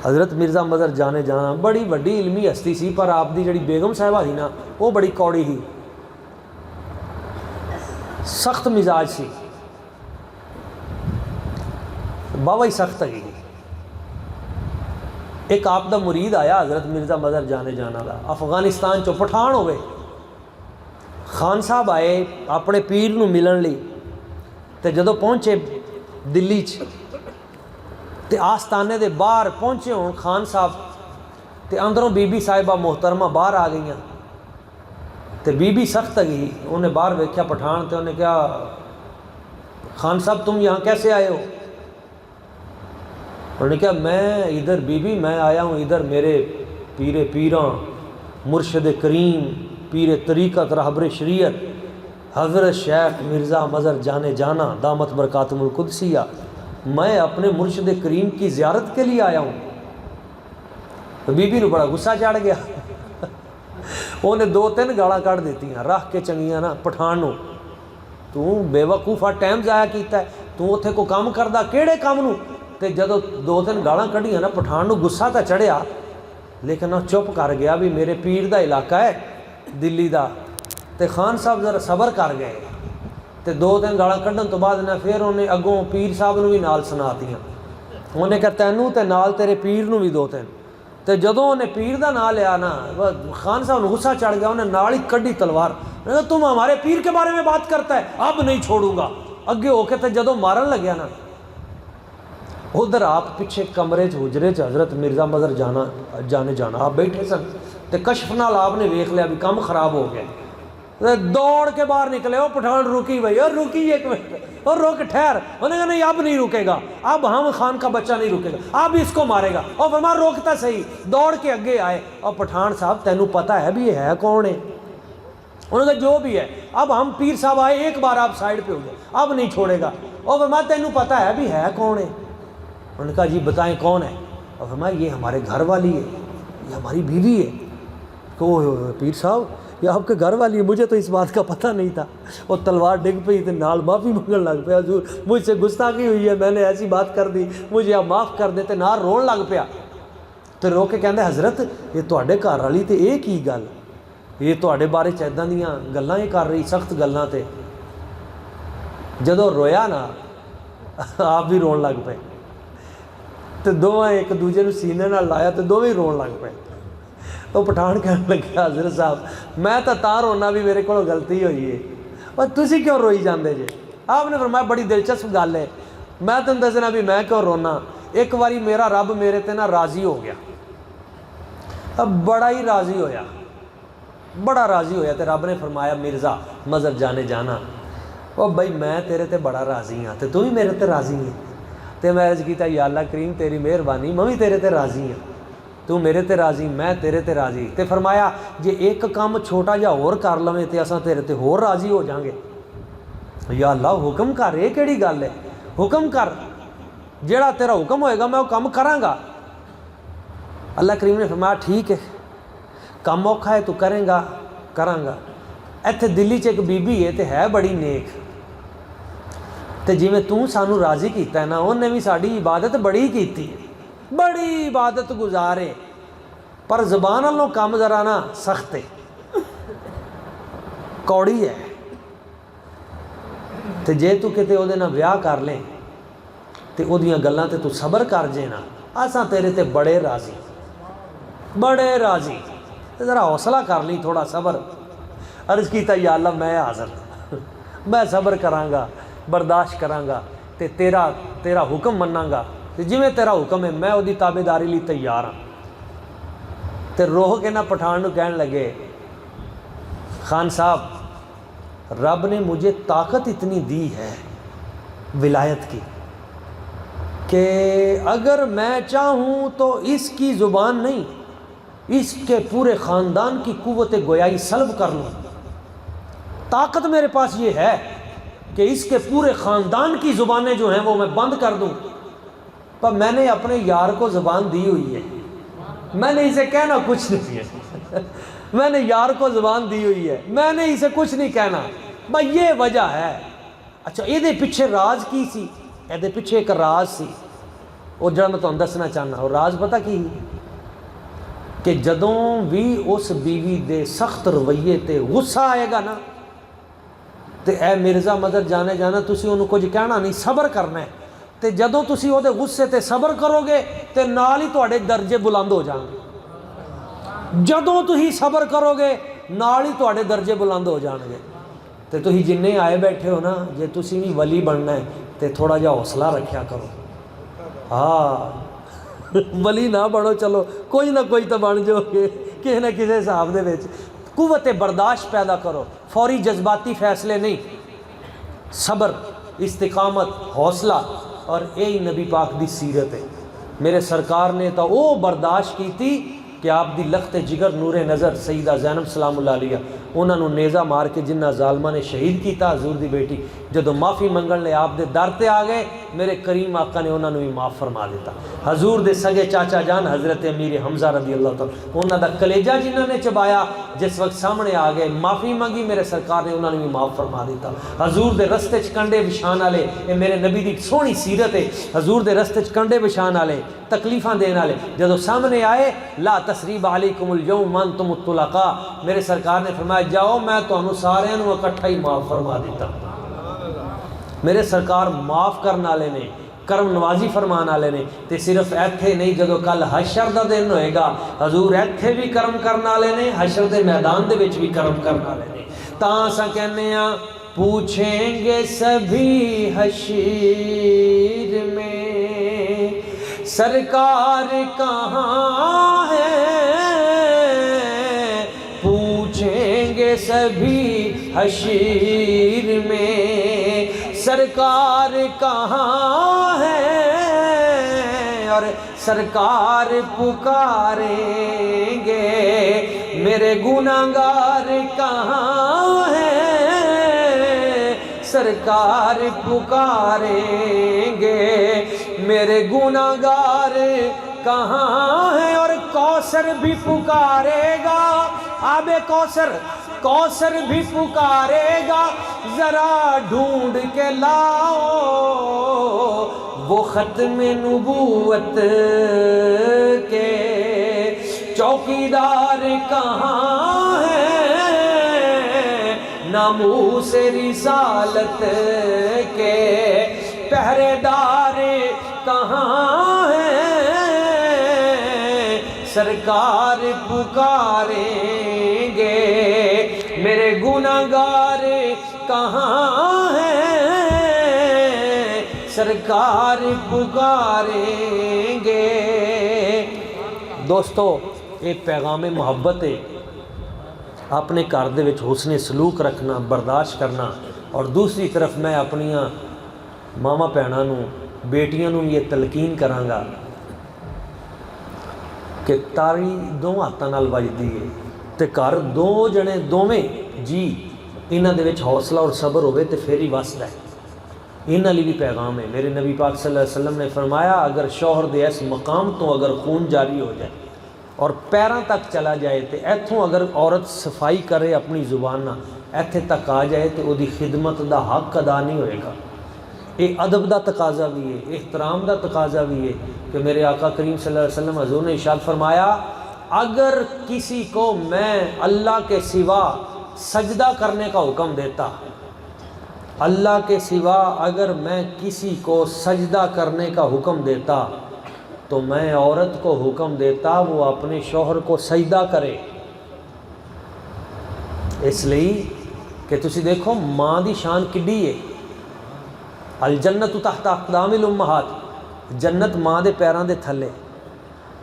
[SPEAKER 1] हज़रत मिर्ज़ा मज़हर जाने जाना बड़ी वड्डी इलमी हस्ती सी, पर आपकी जी बेगम साहिबा थी ना वो बड़ी कौड़ी ही, सख्त मिजाज सी, बाबा ही सख्त है। एक आप दा मुरीद आया हज़रत मिर्ज़ा मज़हर जाने जाना दा, अफगानिस्तान चो पठान होवे। खान साहब आए अपने पीर नूं मिलन लई, ते जदों पहुँचे दिल्ली च, ते आस्थाने दे बाहर पहुँचे होण खान साहब, ते अंदरों बीबी साहिबा मोहतरमा बाहर आ गईयां। तो बीबी सख्त गई, उन्हें बाहर वेख्या पठान, तो उन्हें कहा खान साहब तुम यहाँ कैसे आए हो? उन्होंने कहा मैं इधर बीबी मैं आया हूँ इधर मेरे पीरे पीरां मुर्शद करीम पीर तरीक़त रहबर शरीयत हज़रत शेख मिर्ज़ा मज़हर जाने जाना दामत बरकातुहुल कुद्सिया, मैं अपने मुर्शद करीम की ज़ियारत के लिए आया हूँ। तो बीबी को बड़ा गुस्सा चढ़ गया। उन्हें 2-3 गालां कढ़ दित्तियां रख के चंगियां ना पठान नूं, तू बेवकूफ़ा टाइम ज़ाया कीता है, तू उत्थे को काम करदा किहड़े काम नूं? ते जदों 2-3 गालां कढ़ियां ना पठान नूं गुस्सा तो चढ़िया, लेकिन वह चुप कर गया भी मेरे पीर का इलाका है दिल्ली का। तो खान साहब जरा सबर कर गए, तो 2-3 गालां कढ़न तो बाद ना फिर उन्हें अगों पीर साहब नूं भी नाल सुनातियां। उन्हें कहा तैनूं ते नाल तेरे पीर नूं भी 2-3। तो जदों उन्हें पीर का नाम लिया ना, खान साहब ने गुस्सा चढ़ गया, उन्हें नाल ही कढ़ी तलवार, तुम हमारे पीर के बारे में बात करता है, अब नहीं छोड़ूंगा। अगे होके तो जदों मारन लग्या ना, उधर आप पीछे कमरे च हुजरे च हज़रत मिर्ज़ा मज़हर जाने जाना आप बैठे सन। तो कशफ नाल आपने वेख लिया भी काम खराब हो गया, दौड़ के बाहर निकले। ओ पठान रुकी भाई, और रुकी एक मिनट, और रुक ठहर। उन्होंने कहा नहीं अब नहीं रुकेगा, अब हम खान का बच्चा नहीं रुकेगा, अब इसको मारेगा। और फरमान रोकता सही, दौड़ के अगे आए। और पठान साहब तेनू पता है भी ये है कौन है? उन्होंने कहा जो भी है, अब हम पीर साहब आए, एक बार आप साइड पे हो गए, अब नहीं छोड़ेगा। और फरमान तेनू पता है भी है कौन है? उन्होंने कहा जी बताएं कौन है? और फरमाया ये हमारे घर वाली है, ये हमारी बीवी है। तो पीर साहब ये आपके घर वाली है, मुझे तो इस बात का पता नहीं था। और तलवार डिग पई तो नाल माफ़ी मंगन लग पाया, हजूर मुझसे गुस्ताखी हुई है, मैंने ऐसी बात कर दी, मुझे आप माफ़ कर देते। नाल रोन लग पाया। तो रो के कहते हज़रत ये तुहाडे घर वाली तो ये की गल, ये तुहाडे बारे च इदां दीयां गल्लां ही कर रही, सख्त गल्लां। ते जदों रोया ना आप भी रोन लग पे, तो दोवें एक दूजे को सीने नाल लाया, तो दोवें रोन लग पे। तो पठान कहने लगे हज़रत साहब मैं तो तां रोना भी मेरे को गलती हुई है, पर तुसी क्यों रोई जाते जे? आपने फरमाया बड़ी दिलचस्प गल है, मैं तुम दसना भी मैं क्यों रोना। एक बारी मेरा रब मेरे ते ना राज़ी हो गया, अब बड़ा ही राज़ी होया, बड़ा राज़ी होया। तो रब ने फरमाया मिर्ज़ा मज़हर जाने जाना, ओ बई मैं तेरे ते बड़ा राज़ी हाँ, तो तू भी मेरे ते राज़ी है। तो मैं अर्ज़ किया या अल्लाह करीम तेरी मेहरबानी, मैं भी तेरे ते राज़ी हाँ, तू मेरे ते राज़ी मैं तेरे ते राज़ी। तो फरमाया जे एक काम छोटा जा होर कर लवें तो असां तेरे ते होर राज़ी हो जाएंगे। या अल्लाह हुक्म कर, ये केड़ी गल है? हुक्म कर, जेड़ा तेरा हुक्म होएगा मैं वो काम करांगा। अल्लाह करीम ने फरमाया ठीक है, काम औखा है तू करेंगा, करांगा। इत्थे दिल्ली च एक बीबी है, तो है बड़ी नेक, तो जिवें तू सानू राज़ी कीता है ना, उन्हें भी साड़ी इबादत बड़ी की है, बड़ी इबादत गुजारे, पर जबान वालों काम जरा ना सख्त है, कौड़ी है। तो जे तू किते ओदे नाल विआह कर ले तो ओदियां गल्लां ते तू सबर कर जे ना, असां तेरे ते बड़े राजी, बड़े राजी। तो ज़रा हौसला कर ली, थोड़ा सबर। अर्ज़ कीता या अल्लाह मैं हाज़र, मैं सबर करांगा, बर्दाश्त करांगा, ते तेरा हुक्म मनांगा, ते जिवें तेरा हुक्म है मैं ओदी ताबेदारी लई तैयार हाँ। तो रोह के ना पठान नूं कहण लगे, खान साहब रब ने मुझे ताकत इतनी दी है विलायत की कि अगर मैं चाहूँ तो इसकी ज़ुबान नहीं, इसके पूरे ख़ानदान की कुव्वत गोयाई सल्ब कर लूँ। ताकत मेरे पास ये है कि इसके पूरे ख़ानदान की ज़ुबानें जो हैं वो मैं बंद कर दूँ। पर मैंने अपने यार को ज़ुबान दी हुई है, मैंने इसे कहना कुछ नहीं है मैंने यार को ज़ुबान दी हुई है, मैंने इसे कुछ नहीं कहना, भाई ये वजह है। अच्छा ये पिछे राज की सी, ये पिछे एक राज सी, वो जरा मैं तुहानू दसना चाहना। और राज पता की कि जदों भी उस बीवी दे सख्त रवैये ते गुस्सा आएगा ना, तो ए मिर्ज़ा मदर जाने जाना तुसी उन्होंने कुछ कहना नहीं, सबर करना है। तो जदों तुसी उहदे गुस्से ते सबर करोगे तो नाल ही तुहाडे दर्जे बुलंद हो जाएंगे। जदों तुसी सबर करोगे नाल ही तुहाडे दर्जे बुलंद हो जाएंगे। तो तुसी जिन्ने आए बैठे हो ना, जे तुसी भी वली बनना है तो थोड़ा जिहा हौसला रखा करो। हाँ वली ना बनो, चलो कोई ना कोई तो बन जाओगे किसी न किसी हिसाब दे विच। कुव्वत बर्दाश्त पैदा करो, फौरी जज्बाती फैसले नहीं, सबर, इस्तिकामत, हौसला। और यही नबी पाक दी सीरत है। मेरे सरकार ने तो वो बर्दाश्त की थी कि आप दी लखते जिगर नूरे नज़र सईदा ज़ैनब सलामुल्लाह अलैहा उन्होंने नेज़ा मार के जिन्ना जालमा ने शहीद किया हजूर दी बेटी, जदों माफ़ी मंगण ले आप दे दर ते आ गए, मेरे करीम आका ने उन्होंने भी माफ़ फरमा दिता। हजूर दे सगे चाचा जान हज़रत अमीर हमज़ा रदी अल्लाह तआला उन्हों दा कलेजा जिन्होंने चबाया, जिस वक्त सामने आ गए माफ़ी मंगी, मेरे सरकार ने उन्होंने भी माफ़ फरमा दिता। हजूर दे रस्ते च कंडे विछाण वाले, ये मेरे नबी दी सोहनी सीरत है। हजूर दे रस्ते च कंडे विछाण वाले, तकलीफ़ां देने वाले जदों सामने आए, ला तसरीब अलैकुमुल यौम अंतुम तुलका, मेरे सरकार ने फरमाया जाओ मैं तुहानू सारिਆਂ ਨੂੰ इकट्ठा ही माफ़ फरमा दिता। मेरे सरकार माफ़ करने वाले ने, करम नवाजी फरमान वाले ने। तो सिर्फ इत्थे नहीं, जदों कल हशर का दिन होएगा हजूर इत्थे भी करम करने वाले ने, हशर के मैदान दे विच भी करम करने वाले ने। तां असां कहने आ पूछेंगे सभी हशीर में सरकार कहाँ है, पूछेंगे सभी हशीर में सरकार कहाँ है। और सरकार पुकारेंगे मेरे गुनाहगार कहाँ है, सरकार पुकारेंगे मेरे गुनाहगार कहाँ है। और कौसर भी पुकारेगा, आबे कौसर, कौसर भी पुकारेगा, जरा ढूंढ के लाओ वो खत्म नबूवत के चौकीदार कहाँ है, नामूस रिसालत के पहरेदार कहाँ है। सरकार पुकारेंगे मेरे गुनाहगार कहाँ है, सरकार पुकारेंगे। दोस्तों एक पैगाम मोहब्बत है, अपने घर दे विच हुस्ने सलूक रखना, बर्दाश्त करना। और दूसरी तरफ मैं अपनियां मामा भैणां नूं, बेटियां नूं ये तलकीन करांगा कि तारी दो हाथों नाल वजदी है, तो घर दो जने दोवें जी इन्हां दे विच हौसला और सबर होवे तो फिर ही वसदा है। इन्हां लई भी पैगाम है। मेरे नबी पाक सल्लल्लाहु अलैहि वसल्लम ने फरमाया, अगर शौहर दे इस मकाम तो अगर खून जारी हो जाए और पैरों तक चला जाए, तो इत्थों अगर औरत सफाई करे अपनी जुबान ना, इत्थे तक आ जाए तो उसकी खिदमत का हक अदा नहीं होएगा। ये अदब का तकाजा भी है, एहतराम का तकाजा भी है कि मेरे आका करीम सल्लल्लाहु अलैहि वसल्लम हज़ूर ने इरशाद फरमाया, अगर किसी को मैं अल्लाह के सिवा सजदा करने का हुक्म देता अल्लाह के सिवा अगर मैं किसी को सजदा करने का हुक्म देता तो मैं औरत को हुक्म देता वो अपने शौहर को सजदा करे। इसलिए कि तुसी देखो माँ की शान किड्डी है। अल जन्नत तहत अक़दामिल उम्महात, जन्नत माँ के पैरों के थले।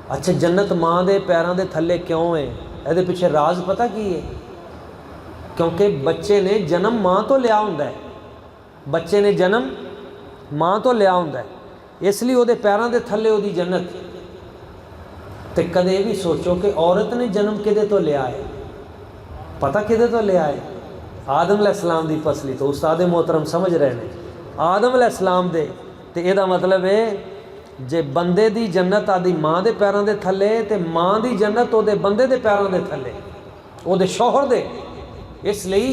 [SPEAKER 1] अच्छा जन्नत माँ के पैरों के थले क्यों है? ये पिछे राज पता की है? क्योंकि बच्चे ने जन्म माँ तो लिया हुंदा है, बच्चे ने जन्म माँ तो लिया हुंदा है, इसलिए वो पैरों के थले वो जन्नत। तो कदे भी सोचो कि औरत ने जन्म किदे तो लिया है? पता किदे तो लिया है? आदम अलैहिस्सलाम की पसली तो। उस्ताद मोहतरम समझ रहे हैं आदम अलैहिस्सलाम दे। तो यदा मतलब है जे बंदे दी जन्नत आदि माँ के पैरों के थले, तो माँ की जन्नत वो बंदे के पैरों के थले, वो शौहर दे। इसलिए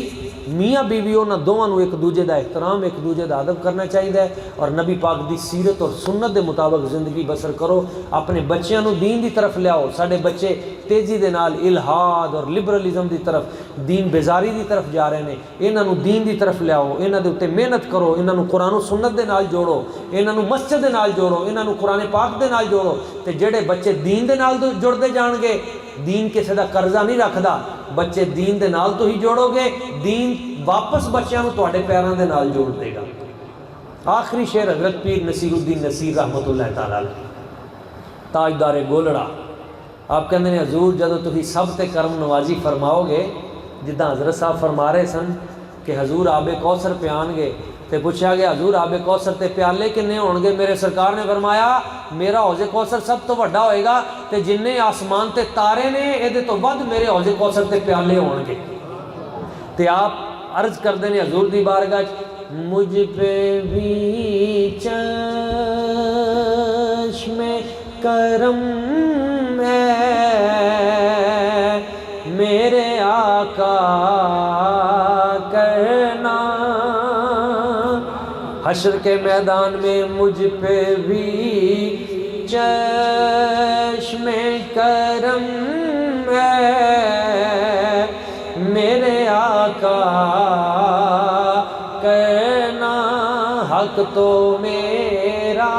[SPEAKER 1] मियाँ बीवी उन्होंने दोवां एक दूजे का एहतराम, एक दूजे का अदब करना चाहिए और नबी पाक की सीरत और सुन्नत के मुताबिक जिंदगी बसर करो। अपने बच्चों को दीन की तरफ लियाओ। साडे बच्चे तेज़ी के नाल इल्हाद और लिबरलिज्म की तरफ, दीन बेजारी की तरफ जा रहे हैं। इन्हों दीन की तरफ लियाओ, इन्हों के उत्ते मेहनत करो, इन्हों कुरान सुन्नत के नाल जोड़ो, इन्हों मस्जिद के नाल जोड़ो, इन्हों कुरान पाक के नाल जोड़ो। तो जेडे बच्चे दीन के नाल जुड़ते जाएंगे, दीन किसी का कर्जा नहीं रखता, बच्चे दीन के नाल तो ही जोड़ोगे, दीन वापस बच्चों को तुहाडे पैरों के नाल जोड़ देगा। आखिरी शेर हज़रत पीर नसीरुद्दीन नसीर रहमतुल्लाह तआला अलैह, ताजदारे गोलड़ा। आप कहते हैं हजूर जदों तुसीं सब ते करम नवाजी फरमाओगे, जिद्दां हज़रत साहब फरमा रहे सन कि हजूर आबे कौसर पियाणगे, तो पूछा गया हजूर आबे कौसर ते प्याले किन्ने होणगे? मेरे सरकार ने फरमाया मेरा हौजे कौसर सब तो वड्डा होएगा, तो जिन्ने आसमान ते तारे ने ये तो वध मेरे हौजे कौसर ते प्याले होणगे। तो आप अर्ज करते हैं हजूर की बारगाह, मुझ पे भी चश्मे करम है मेरे आका करना। हश्र के मैदान में मुझ पे भी चश्मे करम है मेरे आका करना। हक तो मेरा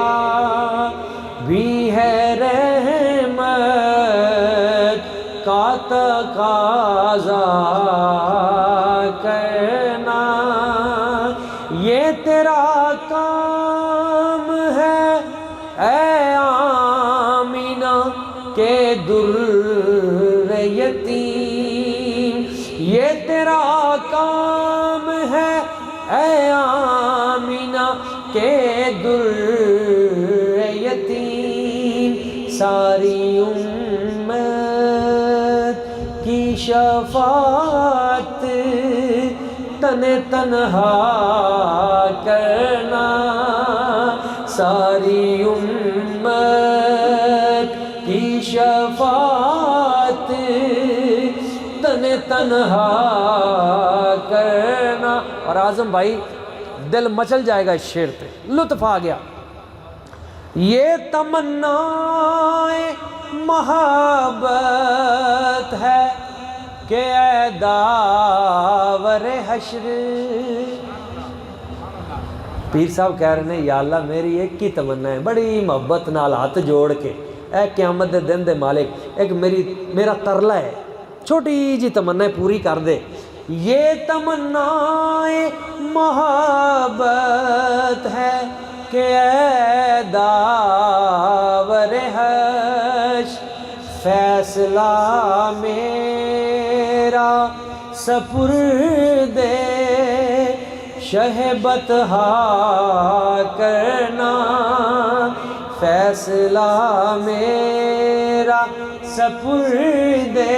[SPEAKER 1] भी है रहमत का तकाज़ा करना। ये तेरा काम है ऐ आमीना के दुर्र यतीम, ये तेरा काम है ऐ आमीना के दुर्र यतीम। सारी उम्मत की शफाअत तने तन्हा करना। सारी उम्मत की शफाअत तने तन्हा करना। और आज़म भाई दिल मचल जाएगा इस शेर पे, लुत्फ आ गया। ये तमन्नाए मोहब्बत है कि ऐ दावरे हश्र। पीर साहब कह रहे हैं या अल्लाह मेरी एक ही तमन्ना है, बड़ी मोहब्बत नाल हाथ जोड़ के ऐ क़यामत दे दिन दे मालिक, एक मेरा तरला है, छोटी जी तमन्ना पूरी कर दे। ये तमन्नाए मोहब्बत है कि ऐ दावरे हश्र फैसला मेरा सपुर्दे शहबत हा करना। फैसला मेरा सपुर्दे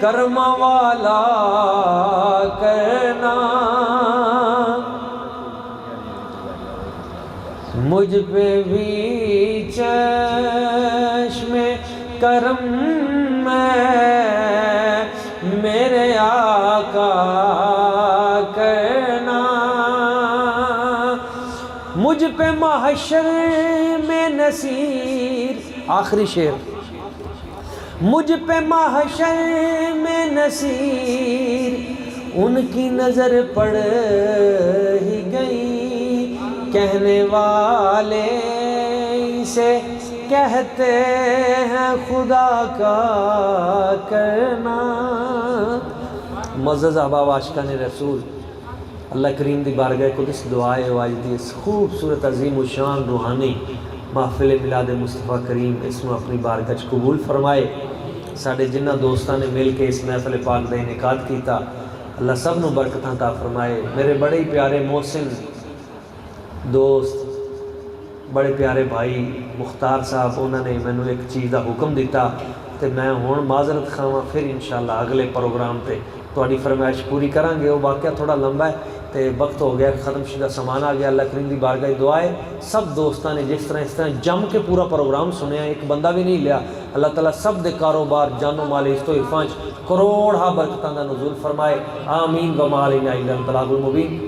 [SPEAKER 1] कर्म वाला करना। मुझ पे भी चश्मे करम में मेरे आका करना। मुझ पे महशर में नसीर, आखिरी शेर, मुझ पे महशर में नसीर उनकी नज़र पड़ ही गई, कहने वाले इसे कहते हैं खुदा का करना। मज़ज़ अहबाब आशिकान रसूल, अल्लाह करीम दी बारगाह कुदस दुआए वाज दी इस खूबसूरत अजीम व शान रूहानी महफिल मिलाद मुस्तफ़ा करीम इसमें अपनी बारगाह च कबूल फरमाए। साढ़े जिन्होंने दोस्तों ने मिल के इस महफिल पाक का इनेकाद किया, अल्लाह सब नूं बरकतां अता फरमाए। मेरे बड़े ही प्यारे मोहसिन दोस्त, बड़े प्यारे भाई मुख्तार साहब, उन्होंने मैनू एक चीज़ का हुक्म दिता तो मैं हुण माजरत खावां, फिर इंशाअल्लाह अगले प्रोग्राम पर तुहाडी फरमाइश पूरी करांगे। वो वाक़या थोड़ा लंबा है तो वक्त हो गया, ख़त्मशुदा समान आ गया। अल्लाह करीम की बारगाह दुआ है सब दोस्तों ने जिस तरह इस तरह जम के पूरा प्रोग्राम सुनिया, एक बंदा भी नहीं लिया। अल्लाह ताला सब दे कारोबार जानो माल इस तो इरफान करोड़ हा बरकतां दा नुज़ूल फरमाए। आमीन व मालिना इल्लल बलागुल मुबीन।